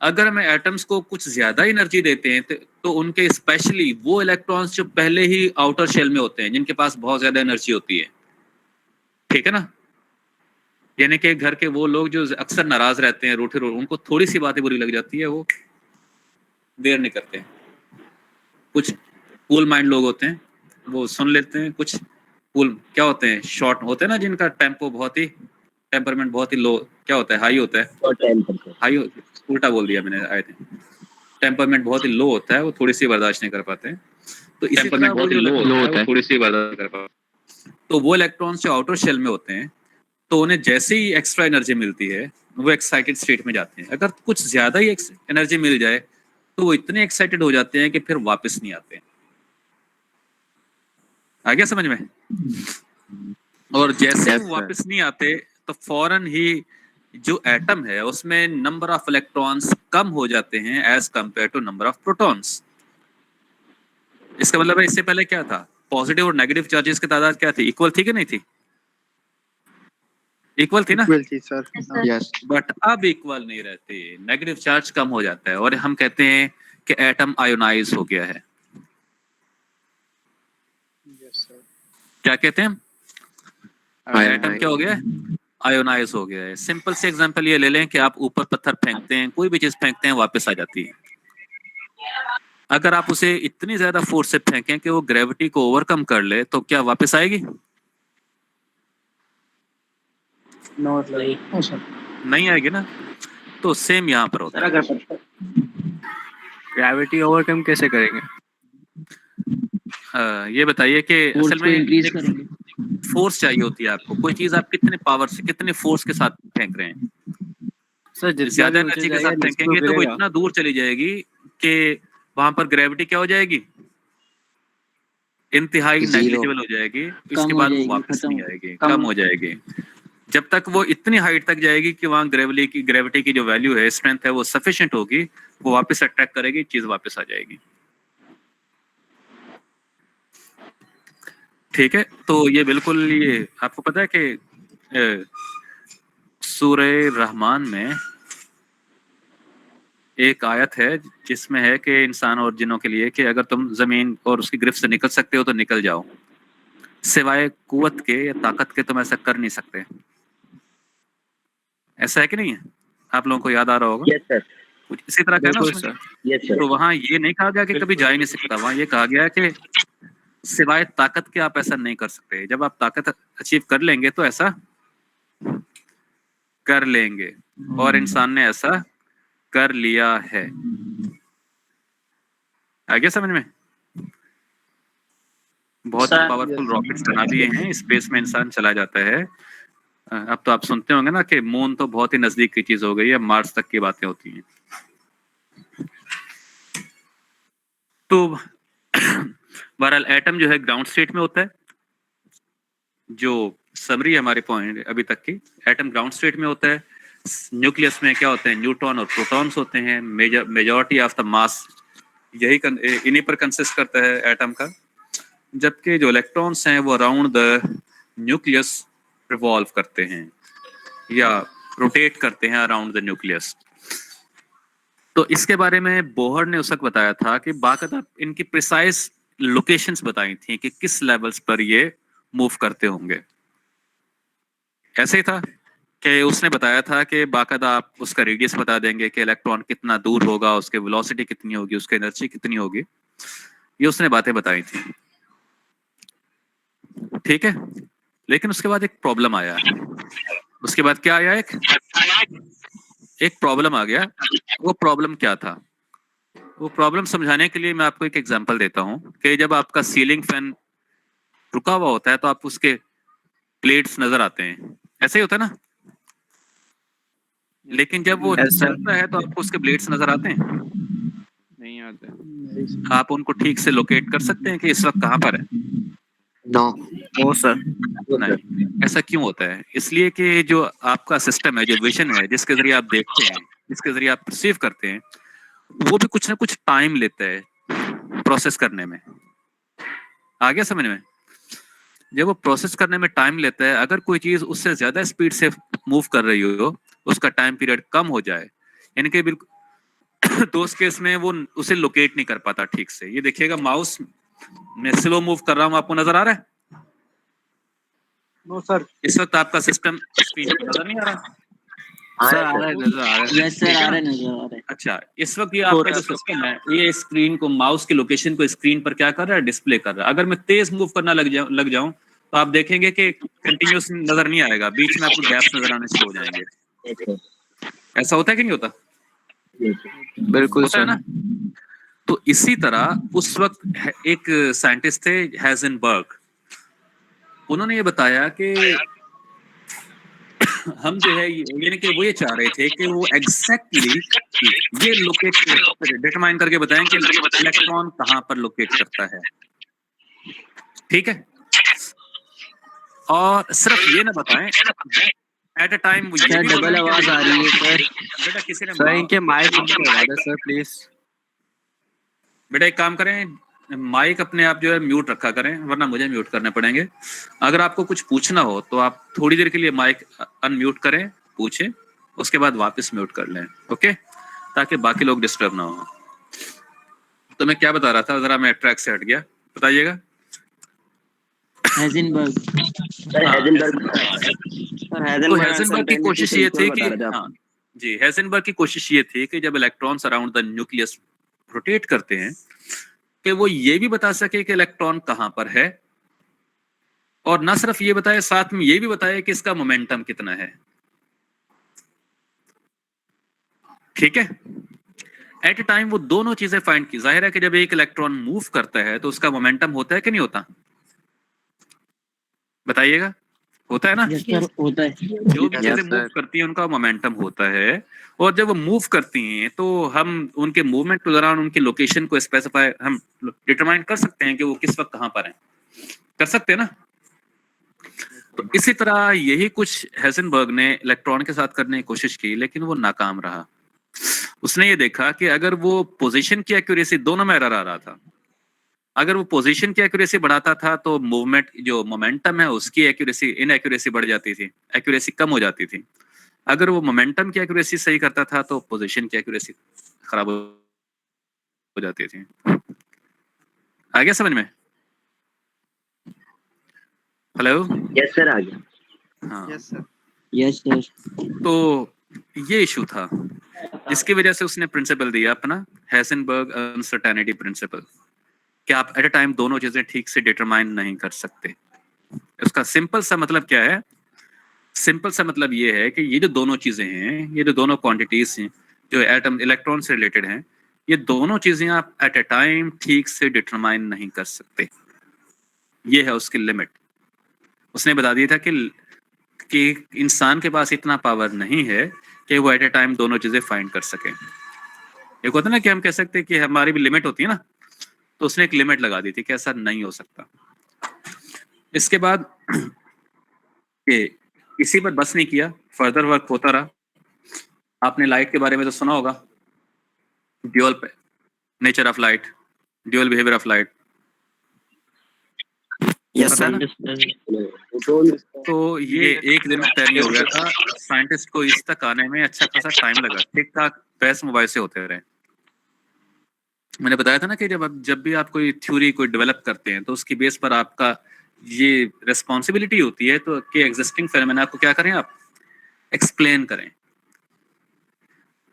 अगर हम एटम्स को कुछ ज्यादा एनर्जी देते हैं तो उनके स्पेशली वो इलेक्ट्रॉन्स जो पहले ही आउटर शेल में होते हैं, जिनके पास बहुत ज्यादा एनर्जी होती है, ठीक है ना, यानी कि घर के वो लोग जो अक्सर नाराज रहते हैं, रूठे, उनको थोड़ी सी बातें बुरी लग जाती है, वो देर नहीं करते हैं। कुछ कूल माइंड लोग होते हैं, वो सुन लेते हैं। कुछ कूल क्या होते हैं, शॉर्ट होते हैं ना, जिनका टेम्पो बहुत ही, टेम्परमेंट बहुत ही लो, क्या होता है, हाई होता है, और टाइम करते हाई, उल्टा बोल दिया मैंने, आए थे, टेम्परमेंट बहुत ही लो होता है, वो थोड़ी सी बर्दाश्त नहीं कर पाते हैं। तो इसी तरह वो जो लो होता है, थोड़ी सी बर्दाश्त कर पाते हैं। तो वो इलेक्ट्रॉन्स जो आउटर शेल में होते हैं, तो उन्हें जैसे ही एक्स्ट्रा एनर्जी मिलती है वो एक्साइटेड स्टेट में जाते हैं। अगर कुछ ज्यादा ही एनर्जी मिल जाए तो वो इतने एक्साइटेड हो जाते हैं कि फिर वापस नहीं आते हैं। आ गया समझ में? और जैसे वो वापस नहीं आते तो फौरन ही जो एटम है उसमें नंबर ऑफ इलेक्ट्रॉन्स कम हो जाते हैं as compare to number of protons. इसका मतलब है इससे पहले क्या था, पॉजिटिव और नेगेटिव चार्जेस की तादाद क्या थी, इक्वल थी कि नहीं थी? इक्वल थी ना? इक्वल थी सर। यस बट अब इक्वल नहीं रहते, नेगेटिव चार्ज कम हो जाता है और हम कहते हैं कि एटम आयोनाइज हो गया है। क्या कहते हैं? एटम क्या हो गया? आयोनाइज हो गया है। सिंपल से एग्जांपल ये ले लें कि आप ऊपर पत्थर फेंकते हैं, कोई भी चीज फेंकते हैं, वापस आ जाती है। अगर आप उसे इतनी ज्यादा फोर्स से फेंकें कि वो ग्रेविटी को ओवरकम कर ले तो क्या वापस आएगी? नहीं आएगी ना। तो सेम यहाँ पर होता है। ग्रेविटी ओवरकम कैसे करेंगे? ये बताइए कि असल में फोर्स चाहिए होती है आपको। कोई चीज आप कितने पावर से, कितने फोर्स के साथ फेंक रहे हैं। सर ज्यादा एनर्जी के साथ फेंकेंगे तो वो इतना दूर चली जाएगी कि वहां पर ग्रेविटी क्या हो जाएगी, इंतहाई नेग्लिजिबल हो जाएगी। इसके बाद वो वापस नहीं आएगी, कम हो जाएगी। जब तक वो इतनी हाइट तक जाएगी कि वहां ग्रेविटी की जो वैल्यू है, स्ट्रेंथ है, वो सफिशिएंट होगी, वो वापस अट्रैक्ट करेगी, चीज वापस आ जाएगी। ठीक है, तो ये बिल्कुल, ये आपको पता है कि सूरह रहमान में एक आयत है जिसमें है कि इंसान और जिन्नों के लिए कि अगर तुम जमीन और उसकी गिरफ्त से निकल सकते हो तो निकल जाओ, सिवाय कुव्वत के या ताकत के तुम ऐसा कर नहीं सकते। ऐसा है कि नहीं है? आप लोगों को याद आ रहा होगा। Yes sir. कुछ इसी तरह का है ना उसमें। Yes sir. तो वहां ये नहीं कहा गया कि कभी जा ही नहीं सकता, वहां ये कहा गया कि सिवाय ताकत के आप ऐसा नहीं कर सकते। जब आप ताकत अचीव कर लेंगे तो ऐसा कर लेंगे, और इंसान ने ऐसा कर लिया है। आगे समझ में? बहुत पावरफुल रॉकेट्स बना दिए हैं, स्पेस में इंसान चला जाता है। अब तो आप सुनते होंगे ना कि मून तो बहुत ही नजदीक की चीज हो गई है, मार्स तक की बातें होती हैं। तो बहरहाल एटम जो है ग्राउंड स्टेट में होता है। जो समरी है हमारे पॉइंट अभी तक की, एटम ग्राउंड स्टेट में होता है। न्यूक्लियस में क्या होते हैं, न्यूट्रॉन और प्रोटॉन्स होते हैं। मेजॉरिटी ऑफ द मास यही इन्हीं पर कंसिस्ट करता है एटम का। जबकि जो इलेक्ट्रॉन्स हैं वो अराउंड द न्यूक्लियस रिवॉल्व करते हैं या रोटेट करते हैं अराउंड द न्यूक्लियस। तो इसके बारे में बोहर ने उस वक्त बताया था कि बाकायदा इनकी प्रिसाइज लोकेशंस बताई थी कि किस लेवल्स पर ये मूव करते होंगे। ऐसे ही था कि उसने बताया था कि बाकायदा आप उसका रेडियस बता देंगे कि इलेक्ट्रॉन कितना दूर होगा, उसके वेलोसिटी कितनी होगी, उसकी एनर्जी कितनी होगी। ये उसने बातें बताई थी। ठीक है, लेकिन उसके बाद एक प्रॉब्लम आया। उसके बाद क्या आया? एक प्रॉब्लम आ गया। वो प्रॉब्लम क्या था? वो प्रॉब्लम समझाने के लिए मैं आपको एक एग्जांपल देता हूं कि जब आपका सीलिंग फैन रुका हुआ होता है तो आप उसके प्लेट्स नजर आते हैं, ऐसे ही होता है ना। लेकिन जब वो चलता है तो आपको उसके ब्लेड्स नजर आते हैं? नहीं आते। आप उनको ठीक से लोकेट कर सकते हैं कि इस वक्त कहां पर है? No sir. नहीं। ऐसा क्यों होता है? इसलिए कि जो आपका सिस्टम है, जो विजन है, जिसके जरिए आप देखते हैं, जिसके जरिए आप परसीव करते हैं, वो भी कुछ ना कुछ टाइम लेता है प्रोसेस करने में। आ गया समझ में? जब वो प्रोसेस करने में टाइम लेता है, अगर कोई चीज उससे ज्यादा स्पीड से मूव कर रही हो, उसका टाइम पीरियड कम हो जाए, यानी कि बिल्कुल तो उस केस में वो उसे लोकेट नहीं कर पाता ठीक से। ये देखिएगा, माउस मैं स्लो मूव कर रहा हूं, आपको नजर आ रहा है? No sir. इस वक्त आपका सिस्टम स्क्रीन पर नजर नहीं आ रहा? सर आ रहा है, नजर आ रहा है। यस सर, आ रहा है, नजर आ रहा है। अच्छा, इस वक्त ये आपका जो सिस्टम है, ये स्क्रीन को, माउस की लोकेशन को स्क्रीन पर क्या कर रहा है? डिस्प्ले कर रहा है। अगर मैं तेज मूव करना लग जाऊं तो आप देखेंगे कि कंटिन्यूस नजर नहीं आएगा, बीच में आपको गैप्स नजर आने शुरू हो जाएंगे। ऐसा होता है कि नहीं होता? बिल्कुल होता है सर। ना। तो इसी तरह उस वक्त एक साइंटिस्ट थे हेजनबर्ग, उन्होंने ये बताया कि हम जो है यानी कि वो ये चाह रहे थे कि वो एग्जैक्टली ये लोकेट डिटरमाइन करके बताएं कि इलेक्ट्रॉन कहां पर लोकेट करता है, ठीक है। और सिर्फ ये ना बताएं, एट अ टाइम वो ये सर भी डबल बताएं आवाज आ रही है सर। बेटा किसी ने सर इनके माइक माँ बंद करवा दे सर प्लीज। बेटा एक काम करें, माइक अपने आप जो है म्यूट रखा करें, वरना मुझे म्यूट करने पड़ेंगे। अगर आपको कुछ पूछना हो तो आप थोड़ी देर के लिए माइक अनम्यूट करें, पूछें, उसके बाद वापस म्यूट कर लें, ओके, ताकि बाकी लोग डिस्टर्ब ना हो। तो मैं क्या बता रहा था, जरा मैं ट्रैक से हट गया, बताइएगा। हेजिनबर्ग। सर हाँ, हेजनबर्ग सर तो हेजनबर्ग हेजनबर्ग की अनसर्टेनिटी कोशिश ये थी प्रिंसिपल कि बता रहे थे आप। हाँ जी, हेजनबर्ग की कोशिश ये थी कि जब electrons around the nucleus rotate करते हैं कि वो ये भी बता सके कि इलेक्ट्रॉन कहां पर है, और ना सिर्फ ये बताए, साथ में ये भी बताए कि इसका मोमेंटम कितना है, ठीक है। एट ए टाइम वो दोनों चीजें फाइंड की। जाहिर है कि जब एक इलेक्ट्रॉन मूव करता है तो उसका मोमेंटम होता है कि नहीं होता, बताइएगा, होता है ना। यस सर होता है। जो भी चीजें Yes, मूव sir. करती हैं उनका मोमेंटम होता है, और जब वो मूव करती हैं तो हम उनके मूवमेंट के दौरान उनकी लोकेशन को स्पेसिफाई, हम डिटरमाइन कर सकते हैं कि वो किस वक्त कहां पर हैं, कर सकते हैं ना। तो इसी तरह यही कुछ हेजनबर्ग ने इलेक्ट्रॉन के साथ करने की कोशिश की, लेकिन वो नाकाम रहा। उसने ये देखा कि अगर वो पोजीशन की एक्यूरेसी, दोनों में एरर आ रहा था, अगर वो पोजीशन की एक्यूरेसी बढ़ाता था तो मूवमेंट जो मोमेंटम है उसकी एक्यूरेसी, इन एक्यूरेसी बढ़ जाती थी, एक्यूरेसी कम हो जाती थी। अगर वो मोमेंटम की एक्यूरेसी सही करता था तो पोजीशन की एक्यूरेसी खराब हो जाती थी। आ गया समझ में? हेलो। यस सर आ गया। हाँ, यस सर। Yes sir. तो ये इशू था जिसकी वजह से उसने प्रिंसिपल दिया अपना, हेजनबर्ग अनसर्टेनिटी प्रिंसिपल, कि आप एट अ टाइम दोनों चीजें ठीक से डिटरमाइन नहीं कर सकते। उसका सिंपल सा मतलब क्या है, सिंपल सा मतलब ये है कि ये जो दोनों चीजें हैं, ये जो दोनों क्वांटिटीज हैं जो एटम इलेक्ट्रॉन से रिलेटेड हैं, ये दोनों चीजें आप एट अ टाइम ठीक से डिटरमाइन नहीं कर सकते। ये है उसकी लिमिट। उसने बता दिया था कि इंसान के पास इतना पावर नहीं है कि वो एट अ टाइम दोनों चीजें फाइंड कर सके। एक होता है ना कि हम कह सकते हैं कि हमारी भी लिमिट होती है ना, तो उसने एक लिमिट लगा दी थी कि ऐसा नहीं हो सकता। इसके बाद कि इसी पर बस नहीं किया, फर्दर वर्क होता रहा। आपने लाइट के बारे में तो सुना होगा, dual nature of light, dual behaviour of light, yes पता है सर। ना। तो ये एक दिन में तय नहीं हो गया था, साइंटिस्ट को इस तक आने में अच्छा खासा टाइम लगा, ठीक ठाक बहस मुबाहिसे होते रहे। मैंने बताया था ना कि जब भी आप कोई थ्योरी कोई डेवलप करते हैं तो उसकी बेस पर आपका ये रिस्पॉन्सिबिलिटी होती है तो कि एग्जिस्टिंग फेनोमेना को क्या करें, आप एक्सप्लेन करें।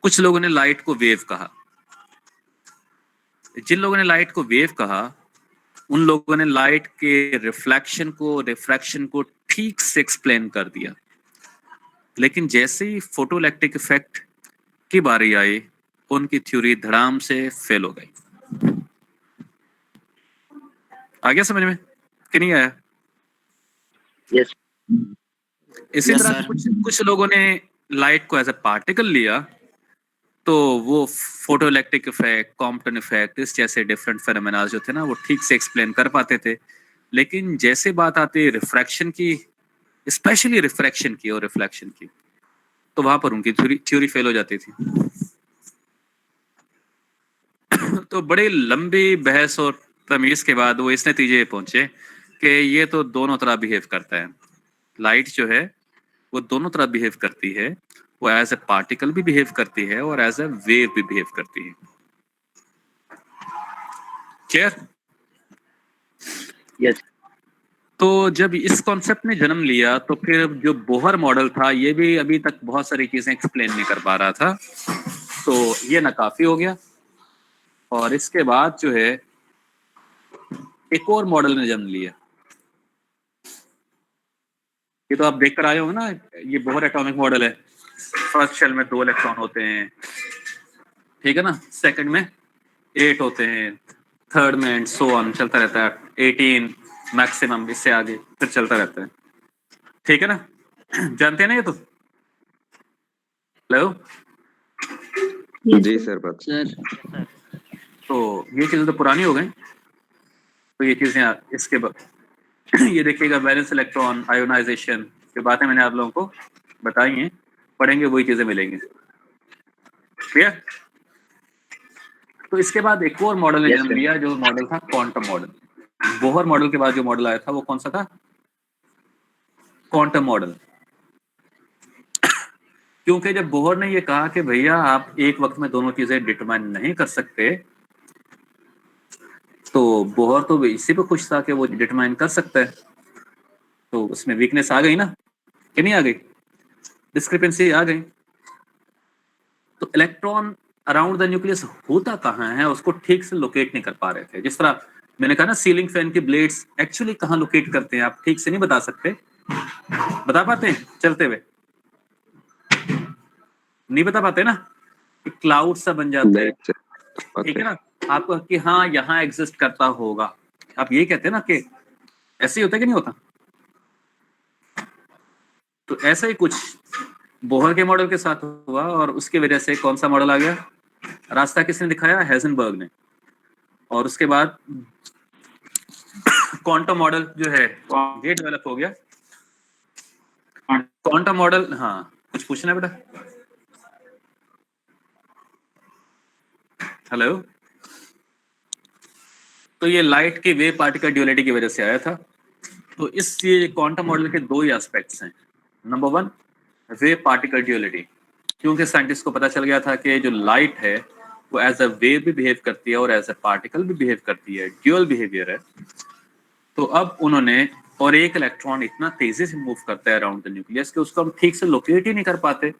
कुछ लोगों ने लाइट को वेव कहा, जिन लोगों ने लाइट को वेव कहा उन लोगों ने लाइट के रिफ्लेक्शन को, रिफ्रैक्शन को ठीक से एक्सप्लेन कर दिया, लेकिन जैसे ही फोटोइलेक्ट्रिक इफेक्ट की बारी आई उनकी थ्योरी धड़ाम से फेल हो गई। आ गया समझ में कि नहीं आया? यस इसी Yes, तरह sir. कुछ लोगों ने लाइट को एज ए पार्टिकल लिया, तो वो फोटोइलेक्ट्रिक इफेक्ट, कॉम्पटन इफेक्ट, इस जैसे डिफरेंट फेनोमेना जो थे ना वो ठीक से एक्सप्लेन कर पाते थे। लेकिन जैसे बात आती है रिफ्रैक्शन की, स्पेशली रिफ्रैक्शन की और रिफ्लेक्शन की, तो वहां पर उनकी थ्योरी फेल हो जाती थी। तो बड़े लंबी बहस और तमीज के बाद वो इस नतीजे पहुंचे कि ये तो दोनों तरह बिहेव करता है। लाइट जो है वो दोनों तरह बिहेव करती है, वो एज ए पार्टिकल भी बिहेव करती है और एज ए वेव भी बिहेव करती है। क्लियर? यस तो जब इस कॉन्सेप्ट ने जन्म लिया तो फिर जो बोहर मॉडल था ये भी अभी तक बहुत सारी चीजें एक्सप्लेन नहीं कर पा रहा था, तो ये नाकाफी हो गया। और इसके बाद जो है एक और मॉडल ने जन्म लिया। ये तो आप देख कर आए होंगे ना, ये बोहर एटॉमिक मॉडल है। फर्स्ट शेल में 2 इलेक्ट्रॉन होते हैं, ठीक है ना, सेकंड में 8 होते हैं, थर्ड में एंड सो ऑन चलता रहता है, 18 मैक्सिमम, इससे आगे फिर चलता रहता है। ठीक है ना, जानते हैं ना ये तो। हेलो जी सर बात। सर तो ये चीजें तो पुरानी हो गई, तो ये चीजें इसके बाद ये देखिएगा वैलेंस इलेक्ट्रॉन आयोनाइजेशन की बातें मैंने आप लोगों को बताई हैं, पढ़ेंगे वही चीजें मिलेंगी। क्लियर। तो इसके बाद एक और मॉडल ने Yes, जन्म sir. लिया, जो मॉडल था क्वांटम मॉडल। बोहर मॉडल के बाद जो मॉडल आया था वो कौन सा था? Quantum model. क्योंकि जब बोहर ने ये कहा कि भैया आप एक वक्त में दोनों चीजें डिटरमाइन नहीं कर सकते, तो बोहर तो इसी पे खुश था कि वो डिटरमाइन कर सकता है। तो उसमें वीकनेस आ गई ना, कि नहीं आ गई? डिस्क्रिपेंसी आ गई। तो इलेक्ट्रॉन अराउंड द न्यूक्लियस होता कहाँ है, उसको ठीक से लोकेट नहीं कर पा रहे थे। जिस तरह मैंने कहा ना, सीलिंग फैन की ब्लेड्स एक्चुअली कहाँ लोकेट करते हैं आप ठीक से नहीं बता सकते। बता पाते हैं चलते हुए? नहीं बता पाते ना, क्लाउड सा बन जाता है, ठीक है ना, आपको कि हाँ यहाँ एग्जिस्ट करता होगा, आप ये कहते हैं ना कि ऐसे ही होता है कि नहीं होता। तो ऐसा ही कुछ बोहर के मॉडल के साथ हुआ, और उसकी वजह से कौन सा मॉडल आ गया? रास्ता किसने दिखाया? हेजनबर्ग ने। और उसके बाद क्वांटम मॉडल जो है ये डेवलप हो गया। क्वांटम मॉडल, हाँ कुछ पूछना है बेटा? हेलो। तो ये लाइट की वेव पार्टिकल ड्यूअलिटी की वजह से आया था। तो इस ये क्वांटम मॉडल के दो ही एस्पेक्ट्स हैं। नंबर 1 वेव पार्टिकल ड्यूअलिटी, क्योंकि साइंटिस्ट को पता चल गया था कि जो लाइट है वो एज अ वेव भी बिहेव करती है और एज अ पार्टिकल भी बिहेव करती है, ड्यूअल बिहेवियर है। तो अब उन्होंने, और एक इलेक्ट्रॉन इतना तेजी से मूव करता है अराउंड द न्यूक्लियस कि उसको हम ठीक से लोकेट ही नहीं कर पाते।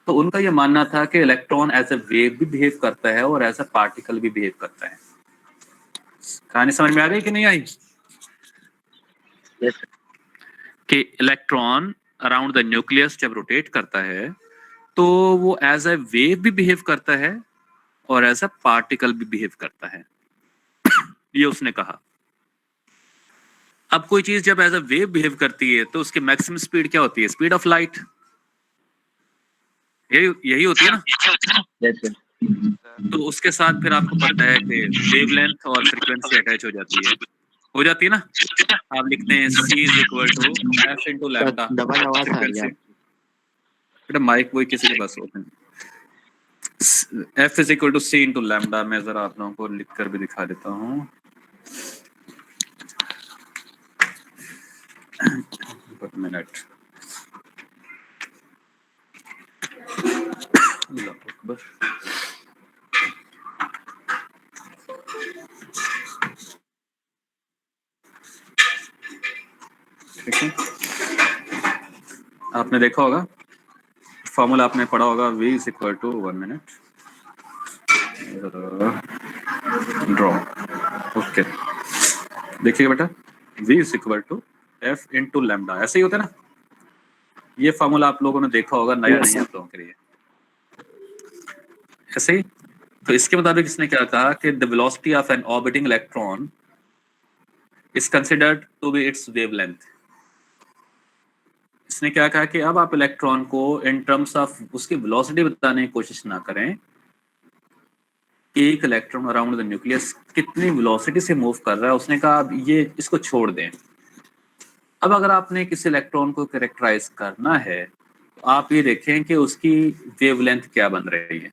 तो उनका ये मानना था कि इलेक्ट्रॉन एज अ वेव भी बिहेव करता है और एज अ पार्टिकल भी बिहेव करता है। कहानी समझ में आ गई कि नहीं आई? Yes, sir. कि इलेक्ट्रॉन अराउंड द न्यूक्लियस जब रोटेट करता है तो वो एज अ वेव भी बिहेव करता है और एज अ पार्टिकल भी बिहेव करता है, ये उसने कहा। अब कोई चीज जब एज अ वेव बिहेव करती है तो उसकी मैक्सिमम स्पीड क्या होती है? स्पीड ऑफ लाइट, यही होती है ना। Yes, sir. तो उसके साथ फिर आपको पता है कि वेवलेंथ और फ्रीक्वेंसी अटैच हो जाती है ना। आप लिखते हैं c = f × लैम्डा। डबल आवाज आ रही है फ्रीक्वेंसी, बेटा माइक वही किसी के पास होता है। f = c × lambda. मैं जरा आप लोगों को लिख कर भी दिखा देता हूँ। मिनट। ठीक है, आपने देखा होगा फॉर्मूला, आपने पढ़ा होगा v = 1 मिनट ड्रॉ। ओके, देखिए बेटा, v = f × लैम्डा, ऐसे ही होता है ना। ये फॉर्मूला आप लोगों ने देखा होगा, नया नहीं है आप लोगों के लिए, ऐसे ही। तो इसके मुताबिक इसने क्या कहा कि the velocity of an orbiting electron is considered to be its wavelength. इसने क्या कहा कि अब आप इलेक्ट्रॉन को इन टर्म्स ऑफ उसकी वेलोसिटी बताने की कोशिश ना करें, एक इलेक्ट्रॉन अराउंड द न्यूक्लियस कितनी वेलोसिटी से मूव कर रहा है। उसने कहा अब ये इसको छोड़ दें। अब अगर आपने किसी इलेक्ट्रॉन को कैरेक्टराइज करना है तो आप ये देखें कि उसकी वेवलेंथ क्या बन रही है।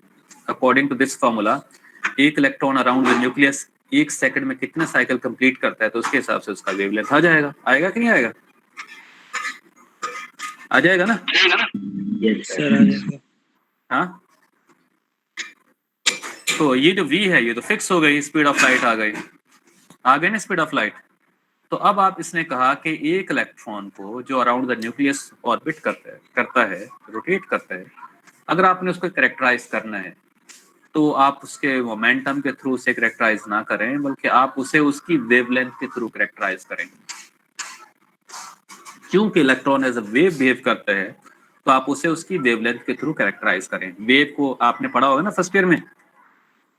अकॉर्डिंग टू दिस फॉर्मूला, एक electron around the nucleus 1 second में कितने साइकिल कंप्लीट करता है, तो उसके हिसाब से उसका वेवलेंथ आ जाएगा। आएगा कि नहीं आएगा? आ जाएगा ना। Yes, sir. हाँ, तो ये जो v है ये तो फिक्स हो गई, स्पीड ऑफ लाइट आ गई ना स्पीड ऑफ लाइट। तो अब आप इसने कहा कि एक इलेक्ट्रॉन को जो अराउंड द न्यूक्लियस ऑर्बिट करता है, रोटेट करता है, अगर आपने उसको कैरेक्टराइज करना है तो आप उसके मोमेंटम के थ्रू से कैरेक्टराइज ना करें, बल्कि आप उसे उसकी वेवलेंथ के थ्रू कैरेक्टराइज करें। क्योंकि electron as a wave behave करता है तो आप उसे उसकी वेवलेंथ के थ्रू कैरेक्टराइज करें। वेव को आपने पढ़ा होगा ना फर्स्ट ईयर में,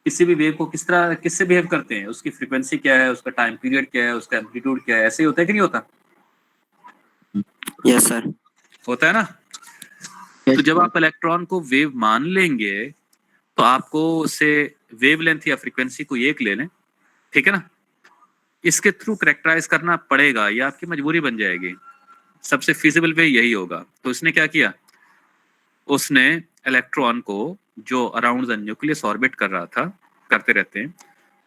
किसी भी वेव को किस तरह किससे बिहेव करते हैं, उसकी फ्रीक्वेंसी क्या है, उसका टाइम पीरियड क्या है, उसका एम्पलीट्यूड क्या है, ऐसे ही होता है कि नहीं होता? Yes sir. होता है ना। तो जब आप इलेक्ट्रॉन को वेव मान लेंगे तो आपको उससे वेवलेंथ या फ्रीक्वेंसी को एक ले लें, ठीक है ना, इसके थ्रू कैरेक्टराइज करना पड़ेगा, ये आपकी मजबूरी बन जाएगी। सबसे फिजिबल वे यही होगा। तो उसने क्या किया, उसने इलेक्ट्रॉन को जो अराउंड द न्यूक्लियस ऑर्बिट कर रहा था, करते रहते हैं,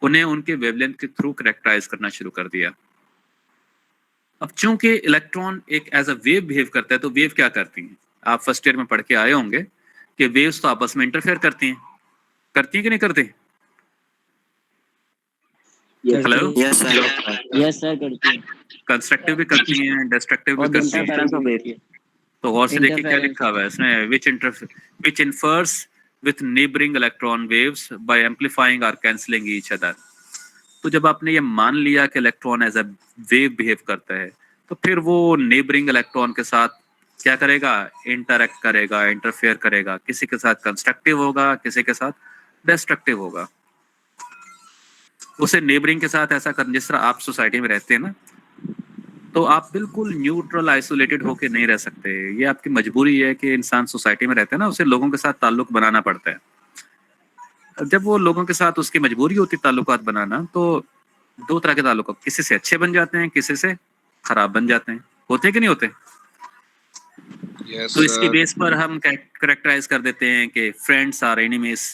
उन्हें उनके वेवलेंथ के थ्रू कैरेक्टराइज करना शुरू कर दिया। अब चूंकि इलेक्ट्रॉन एक एज अ वेव बिहेव करता है, तो वेव क्या करती हैं, आप फर्स्ट ईयर में पढ़ के आए होंगे कि वेव्स तो आपस में इंटरफेयर करती हैं कि नहीं करती? हेलो, यस सर करती है। कंस्ट्रक्टिव भी करती हैं, डिस्ट्रक्टिव भी करती हैं। Interference of wave. तो गौर से देखिए क्या लिखा हुआ है इसमें, which infers with neighboring electron waves by amplifying or cancelling each other। तो जब आपने ये मान लिया कि electron as a wave behave करता है, तो फिर वो नेबरिंग इलेक्ट्रॉन के साथ क्या करेगा, इंटरैक्ट करेगा, इंटरफेयर करेगा। किसी के साथ कंस्ट्रक्टिव होगा, किसी के साथ डिस्ट्रक्टिव होगा। उसे नेबरिंग के साथ ऐसा कर, जिस तरह आप सोसाइटी में रहते हैं ना, तो आप बिल्कुल न्यूट्रल आइसोलेटेड होके नहीं रह सकते। ये आपकी मजबूरी है कि इंसान सोसाइटी में रहता है ना, उसे लोगों के साथ ताल्लुक बनाना पड़ता है। जब वो लोगों के साथ उसकी मजबूरी होती है ताल्लुकात बनाना, तो दो तरह के ताल्लुक, किसी से अच्छे बन जाते हैं, किसी से खराब बन जाते हैं। होते हैं कि नहीं होते? Yes, तो इसकी sir. बेस पर हम कैरेक्टराइज कर देते हैं कि फ्रेंड्स आर एनिमीज।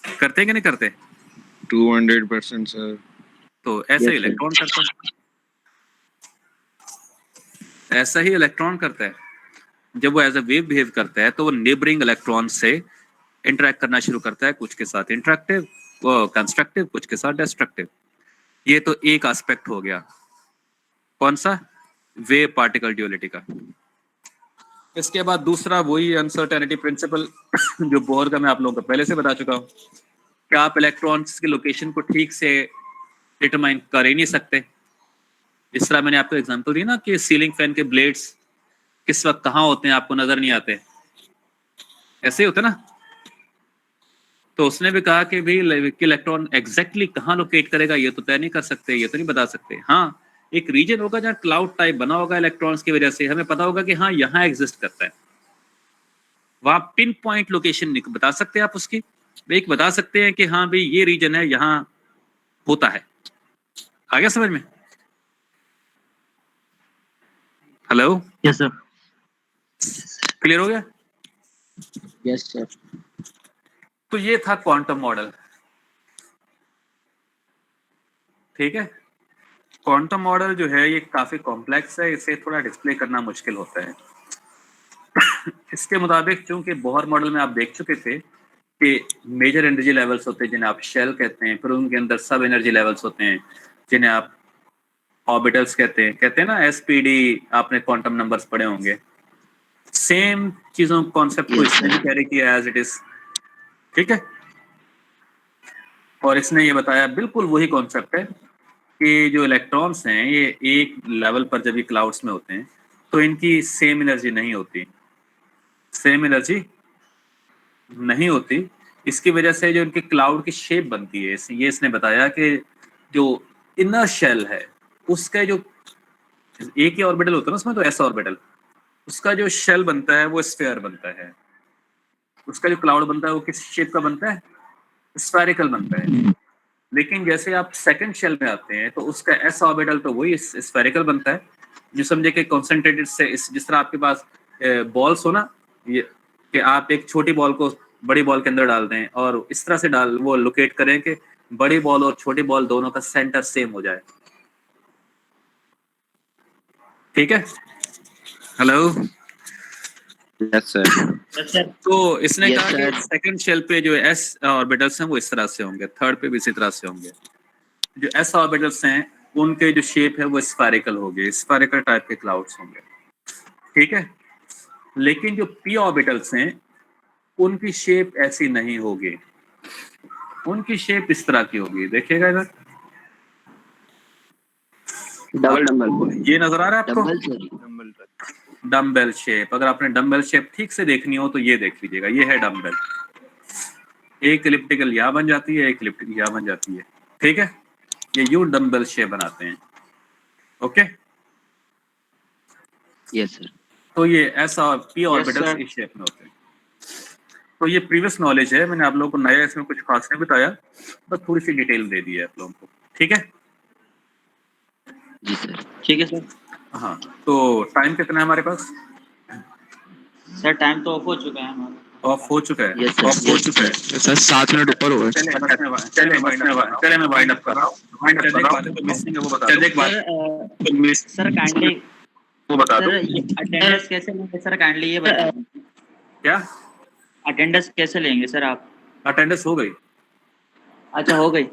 करते हैं कि नहीं करते? 200%, sir. तो ऐसा ही इलेक्ट्रॉन करता है, ऐसा ही इलेक्ट्रॉन करता है। जब वो एज अ वेव बिहेव करता है, तो वो नेबरिंग इलेक्ट्रॉन से इंटरेक्ट करना शुरू करता है, कुछ के साथ इंटरेक्टिव, वो कंस्ट्रक्टिव, कुछ के साथ डिस्ट्रक्टिव। ये तो एक एस्पेक्ट हो गया, कौन सा, वेव पार्टिकल ड्यूअलिटी का। इसके बाद दूसरा वही अनसर्टेनिटी प्रिंसिपल जो बोहर का मैं आप लोगों को पहले से बता चुका हूँ कि आप इलेक्ट्रॉन्स की लोकेशन को ठीक से डिटरमाइन कर ही नहीं सकते। जिस तरह मैंने आपको एग्जांपल दी ना कि सीलिंग फैन के ब्लेड्स किस वक्त कहाँ होते हैं आपको नजर नहीं आते, ऐसे ही होते ना। तो उसने भी कहा कि भाई कि इलेक्ट्रॉन एग्जैक्टली कहाँ लोकेट करेगा ये तो तय नहीं कर सकते, ये तो नहीं बता सकते। हाँ, एक रीजन होगा जहाँ क्लाउड टाइप बना होगा इलेक्ट्रॉन्स की वजह से, हमें पता होगा कि हाँ यहाँ एग्जिस्ट करता है। वहां पिन पॉइंट लोकेशन बता सकते हैं आप उसकी, एक बता सकते हैं कि हाँ भाई ये रीजन है, यहाँ होता है। आ गया समझ में? Hello, yes sir. क्लियर हो गया? Yes sir. तो ये था क्वांटम मॉडल, ठीक है। क्वांटम मॉडल जो है ये काफी कॉम्प्लेक्स है, इसे थोड़ा डिस्प्ले करना मुश्किल होता है। इसके मुताबिक चूंकि बोहर मॉडल में आप देख चुके थे कि मेजर एनर्जी लेवल्स होते हैं जिन्हें आप शेल कहते हैं, फिर उनके अंदर सब एनर्जी लेवल्स होते हैं जिन्हें आप ऑर्बिटल्स कहते हैं ना, एसपीडी, आपने क्वांटम नंबर्स पढ़े होंगे। सेम चीजों कॉन्सेप्ट को इसने भी कैरी किया एज इट इज, ठीक है। और इसने ये बताया बिल्कुल वही कॉन्सेप्ट है कि जो इलेक्ट्रॉन्स हैं ये एक लेवल पर जब ये क्लाउड्स में होते हैं तो इनकी सेम एनर्जी नहीं होती, सेम एनर्जी नहीं होती। इसकी वजह से जो इनकी क्लाउड की शेप बनती है, ये इसने बताया कि जो इनर शेल है उसका जो एक ही ऑर्बिटल होता है ना उसमें, तो एस ऑर्बिटल, उसका जो शेल बनता है वो स्फीयर बनता है। उसका जो क्लाउड बनता है वो किस शेप का बनता है, स्फेरिकल बनता है। लेकिन जैसे आप सेकंड शेल में आते हैं तो उसका एस ऑर्बिटल तो वही स्फेरिकल बनता है। जो समझे कि कॉन्सेंट्रेटेड से जिस तरह आपके पास बॉल्स हो ना, ये कि आप एक छोटी बॉल को बड़ी बॉल के अंदर डाल दें और इस तरह से वो लोकेट करें कि बड़ी बॉल और छोटी बॉल दोनों का सेंटर सेम हो जाए, ठीक है। Hello, yes sir. तो इसने कहा कि सेकंड शेल पे जो एस ऑर्बिटल्स हैं वो इस तरह से होंगे, थर्ड पे भी इसी तरह से होंगे। जो एस ऑर्बिटल्स हैं उनके जो शेप है वो स्फेरिकल होगी, स्फेरिकल टाइप के क्लाउड्स होंगे, ठीक है। लेकिन जो पी ऑर्बिटल्स हैं उनकी शेप ऐसी नहीं होगी, उनकी शेप इस तरह की होगी, देखिएगा इधर डबल डंबल, ये नजर आ रहा है आपको, डम्बेल शेप। अगर आपने डम्बेल शेप ठीक से देखनी हो तो ये देख लीजिएगा, ये है डम्बेल, एक इलिप्टिकल यहाँ बन जाती है, एक इलिप्टिकल यहाँ बन जाती है, ठीक है। ये यू डम्बल शेप बनाते हैं, ओके। Yes, sir. तो ये ऐसा पी ऑर्बिटल्स इस शेप में होते हैं। तो ये प्रीवियस नॉलेज है, मैंने आप लोगों को नया इसमें कुछ खास नहीं बताया, बस थोड़ी सी डिटेल दे दी है आप लोगों को, ठीक है। जी सर। ठीक है सर। हाँ, तो टाइम कितना है हमारे पास? सर टाइम तो ऑफ हो चुका है हमारा। ऑफ हो चुका है, Yes, sir. ऑफ हो चुका है। सर 7 मिनट ऊपर हो गए। चले मैं वाइंड अप कर रहा हूँ। मिसिंग है वो बता दो। सर काइंडली वो बता दो सर अटेंडेंस कैसे लेंगे सर, काइंडली ये बताएं। क्या अटेंडेंस कैसे लेंगे सर आप? अटेंडेंस हो गई? अच्छा हो गई,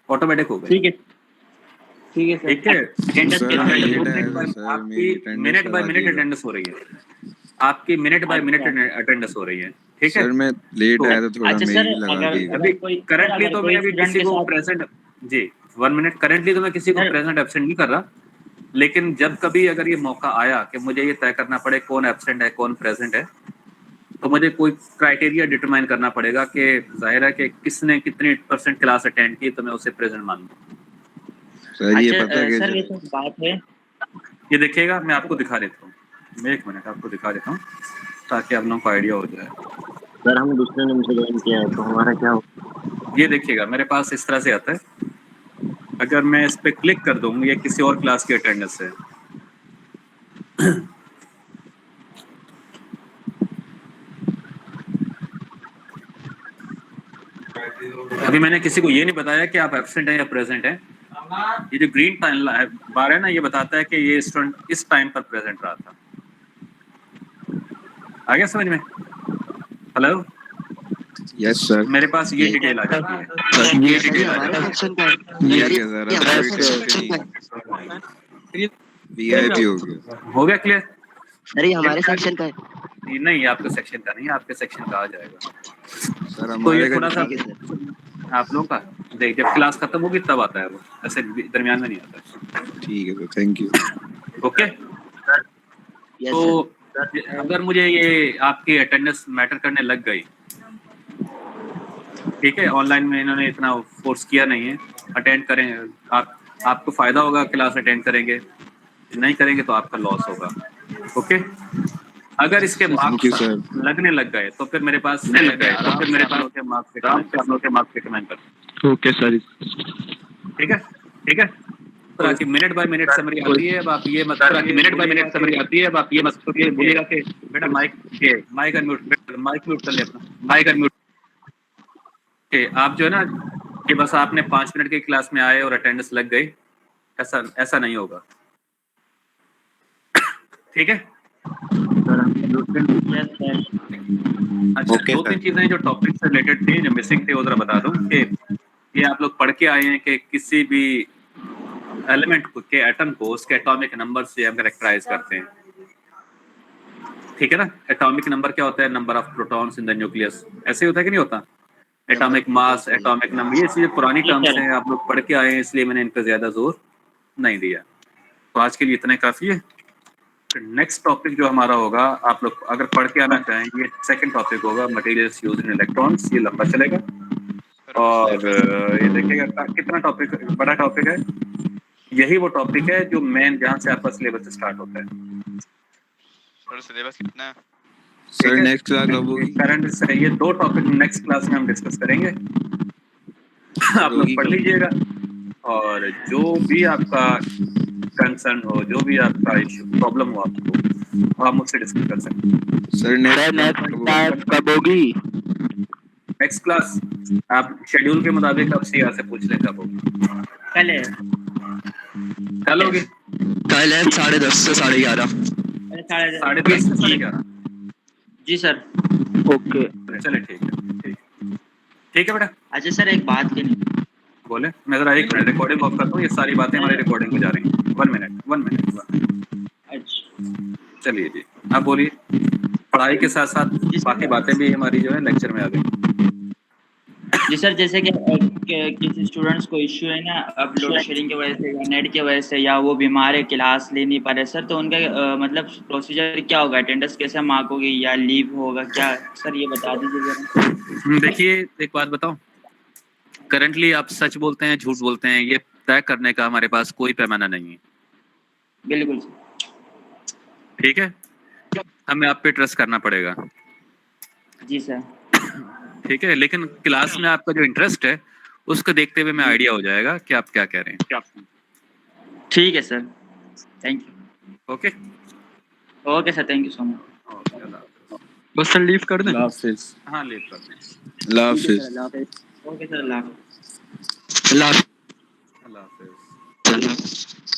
ऑटोमेटिक हो गई, ठीक है सर। ठीक है। अटेंडेंस सर, कैसे ये लेंगे? है, सर, मेरी आपकी attendance मिनट बाय लगा मिनट दीजिएगा। अटेंडेंस हो रही है, आपकी मिनट बाय मिनट अटेंडेंस हो रही है, ठीक है। सर मैं लेट तो- आया तो थोड़ा अच्छा सर, मेरी लगा अगर दीजिए। अभी कोई करंटली अगर तो कोई मैं अभी स्टूडेंट किसी के को साथ प्रेजेंट, जी 1 मिनट, करंटली तो मैं किसी को सर- प्रेजेंट एब्सेंट नहीं कर रहा, लेकिन जब कभी अगर ये मौका आया कि मुझे ये तय करना पड़े कौन एब्सेंट है कौन प्रेजेंट है, तो मुझे कोई क्राइटेरिया डिटरमाइन करना पड़ेगा कि जाहिर है कि किसने कितनी % क्लास अटेंड की, तो मैं उसे प्रेजेंट मानूं। सर ये अच्छा, पता है सर ये कि तो बात है। ये देखिएगा, मैं आपको दिखा देता हूँ, मैं 1 मिनट आपको दिखा देता हूँ ताकि आप लोगों को आइडिया हो जाए। सर हम दूसरे नंबर से ज्वाइन किया है तो हमारा क्या हो? ये देखिएगा, मेरे पास इस तरह से आता है, अगर मैं इस पे क्लिक कर दूँ, ये किसी और क्लास की अटेंडेंस है, अभी मैंने किसी को ये नहीं बताया कि आप एब्सेंट हैं या प्रेजेंट हैं। ये जो ग्रीन बार है ना, ये बताता है कि ये स्टूडेंट इस टाइम पर प्रेजेंट रहा था। आ गया समझ में? Hello, yes sir. मेरे पास ये डिटेल आ जाती है, ये डिटेल आ जाती है। ये क्या सर, अब कोई सेक्शन नहीं, वीआईपी हो गया। हो गया क्लियर? सर ये हमारे सेक्शन का है। ये नहीं, आपके सेक्शन का नहीं, आपके सेक्शन का आ जाएगा। सर तो हमारे ये का थोड़ा सा ठीक है सर। आप लोगों का देख, जब क्लास खत्म होगी तब आता है वो, ऐसे दरमियान में नहीं आता। ठीक है sir, thank you. Okay, yes तो सर। अगर मुझे ये आपकी अटेंडेंस मैटर करने लग गई, ठीक है, ऑनलाइन में इन्होंने इतना फोर्स किया नहीं है, अटेंड करें आपको फायदा होगा, क्लास अटेंड करेंगे, नहीं करेंगे तो आपका लॉस होगा। ओके, अगर इसके Thank you, मार्क्स sir. लगने लग गए तो फिर मेरे पास मार्क्स रिकमेंड कर, ओके सर। ठीक है, ठीक है। तरह की मिनट बाय मिनट समरी आती है, अब आप ये मत बोलिएगा कि बेटा माइक अनम्यूट कर ले अपना, माइक अनम्यूट। आप जो है ना, कि बस आपने 5 मिनट की क्लास में आए और अटेंडेंस लग गई, ऐसा नहीं होगा, ठीक है। अच्छा, Okay, 2-3 sir. चीजें जो टॉपिक से रिलेटेड थी, जो मिसिंग थे, वो जरा बता दूं कि ये आप लोग पढ़ के आए हैं कि किसी भी एलिमेंट के एटम को उसके एटॉमिक नंबर से हम कैरेक्टराइज करते हैं, ठीक है ना। एटॉमिक नंबर क्या होता है? Number of protons in the nucleus, ऐसे होता है कि नहीं होता? एटॉमिक मास, एटॉमिक नंबर, ये चीजें पुरानी टर्म्स हैं, आप लोग पढ़ के आए हैं, इसलिए मैंने इन पर ज्यादा जोर नहीं दिया। तो आज के लिए इतना काफी है। नेक्स्ट टॉपिक जो हमारा होगा, आप लोग अगर पढ़ के आना चाहें, ये सेकंड टॉपिक होगा, मटेरियल्स यूज्ड इन इलेक्ट्रॉन्स। ये लंबा चलेगा और ये देखिएगा कितना टॉपिक बड़ा टॉपिक है। यही वो टॉपिक है जो मेन, जहाँ से आपका सिलेबस स्टार्ट होता है। सर सिलेबस कितना है? सर नेक्स्ट क्लास कब होगी? करंट से ये 2 टॉपिक नेक्स्ट क्लास में हम डिस्कस करेंगे। आप लोग पढ़ लीजिएगा, और जो भी आपका कंसर्न हो, जो भी आपका इश्यू प्रॉब्लम हो आपको, आप मुझसे डिस्कस कर सकते हैं। सर नेक्स्ट कब होगी? नेक्स्ट क्लास आप शेड्यूल के मुताबिक आप सीआर से पूछ लें कब होगी। कल है, कल होगी, कल है 10:30 से 11:30। 10:30 से 11:30। जी सर। ओके। चले ठीक है, ठीक है बेटा। अच्छा सर एक बात कहनी, बोले, मैं जरा 1 मिनट रिकॉर्डिंग ऑफ करता हूँ, ये सारी बातें हमारी रिकॉर्डिंग में जा रही हैं। 1 मिनट। अच्छा चलिए जी, आप बोलिए। पढ़ाई के साथ साथ बाकी बातें भी हमारी जो है लेक्चर में आ गई। जी सर, जैसे कि किसी स्टूडेंट्स को इश्यू है ना अपलोड शेयरिंग की वजह से या नेट की वजह से, या वो बीमार है, क्लास ले नहीं पा रहे सर, तो उनका मतलब प्रोसीजर क्या होगा? अटेंडेंस कैसे मार्क होगी या लीव होगा क्या सर, ये बता दीजिए जरा। देखिए एक बात बताऊं, करंटली आप सच बोलते हैं झूठ बोलते हैं, ये तय करने का हमारे पास कोई पैमाना नहीं है। बिल्कुल सर। ठीक है, हमें आप पे ट्रस्ट करना पड़ेगा। जी सर। ठीक है, लेकिन क्लास में आपका जो इंटरेस्ट है उसको देखते हुए मैं आइडिया हो जाएगा कि आप क्या कह रहे हैं। ठीक है sir, thank you. Okay okay sir, thank you so much. बस सर लीव कर दें। हाँ लीव कर दें। अल्लाह हाफिज। ओके सर, अल्लाह हाफिज़। अल्लाह अल्लाह हाफिज। हाफिज़।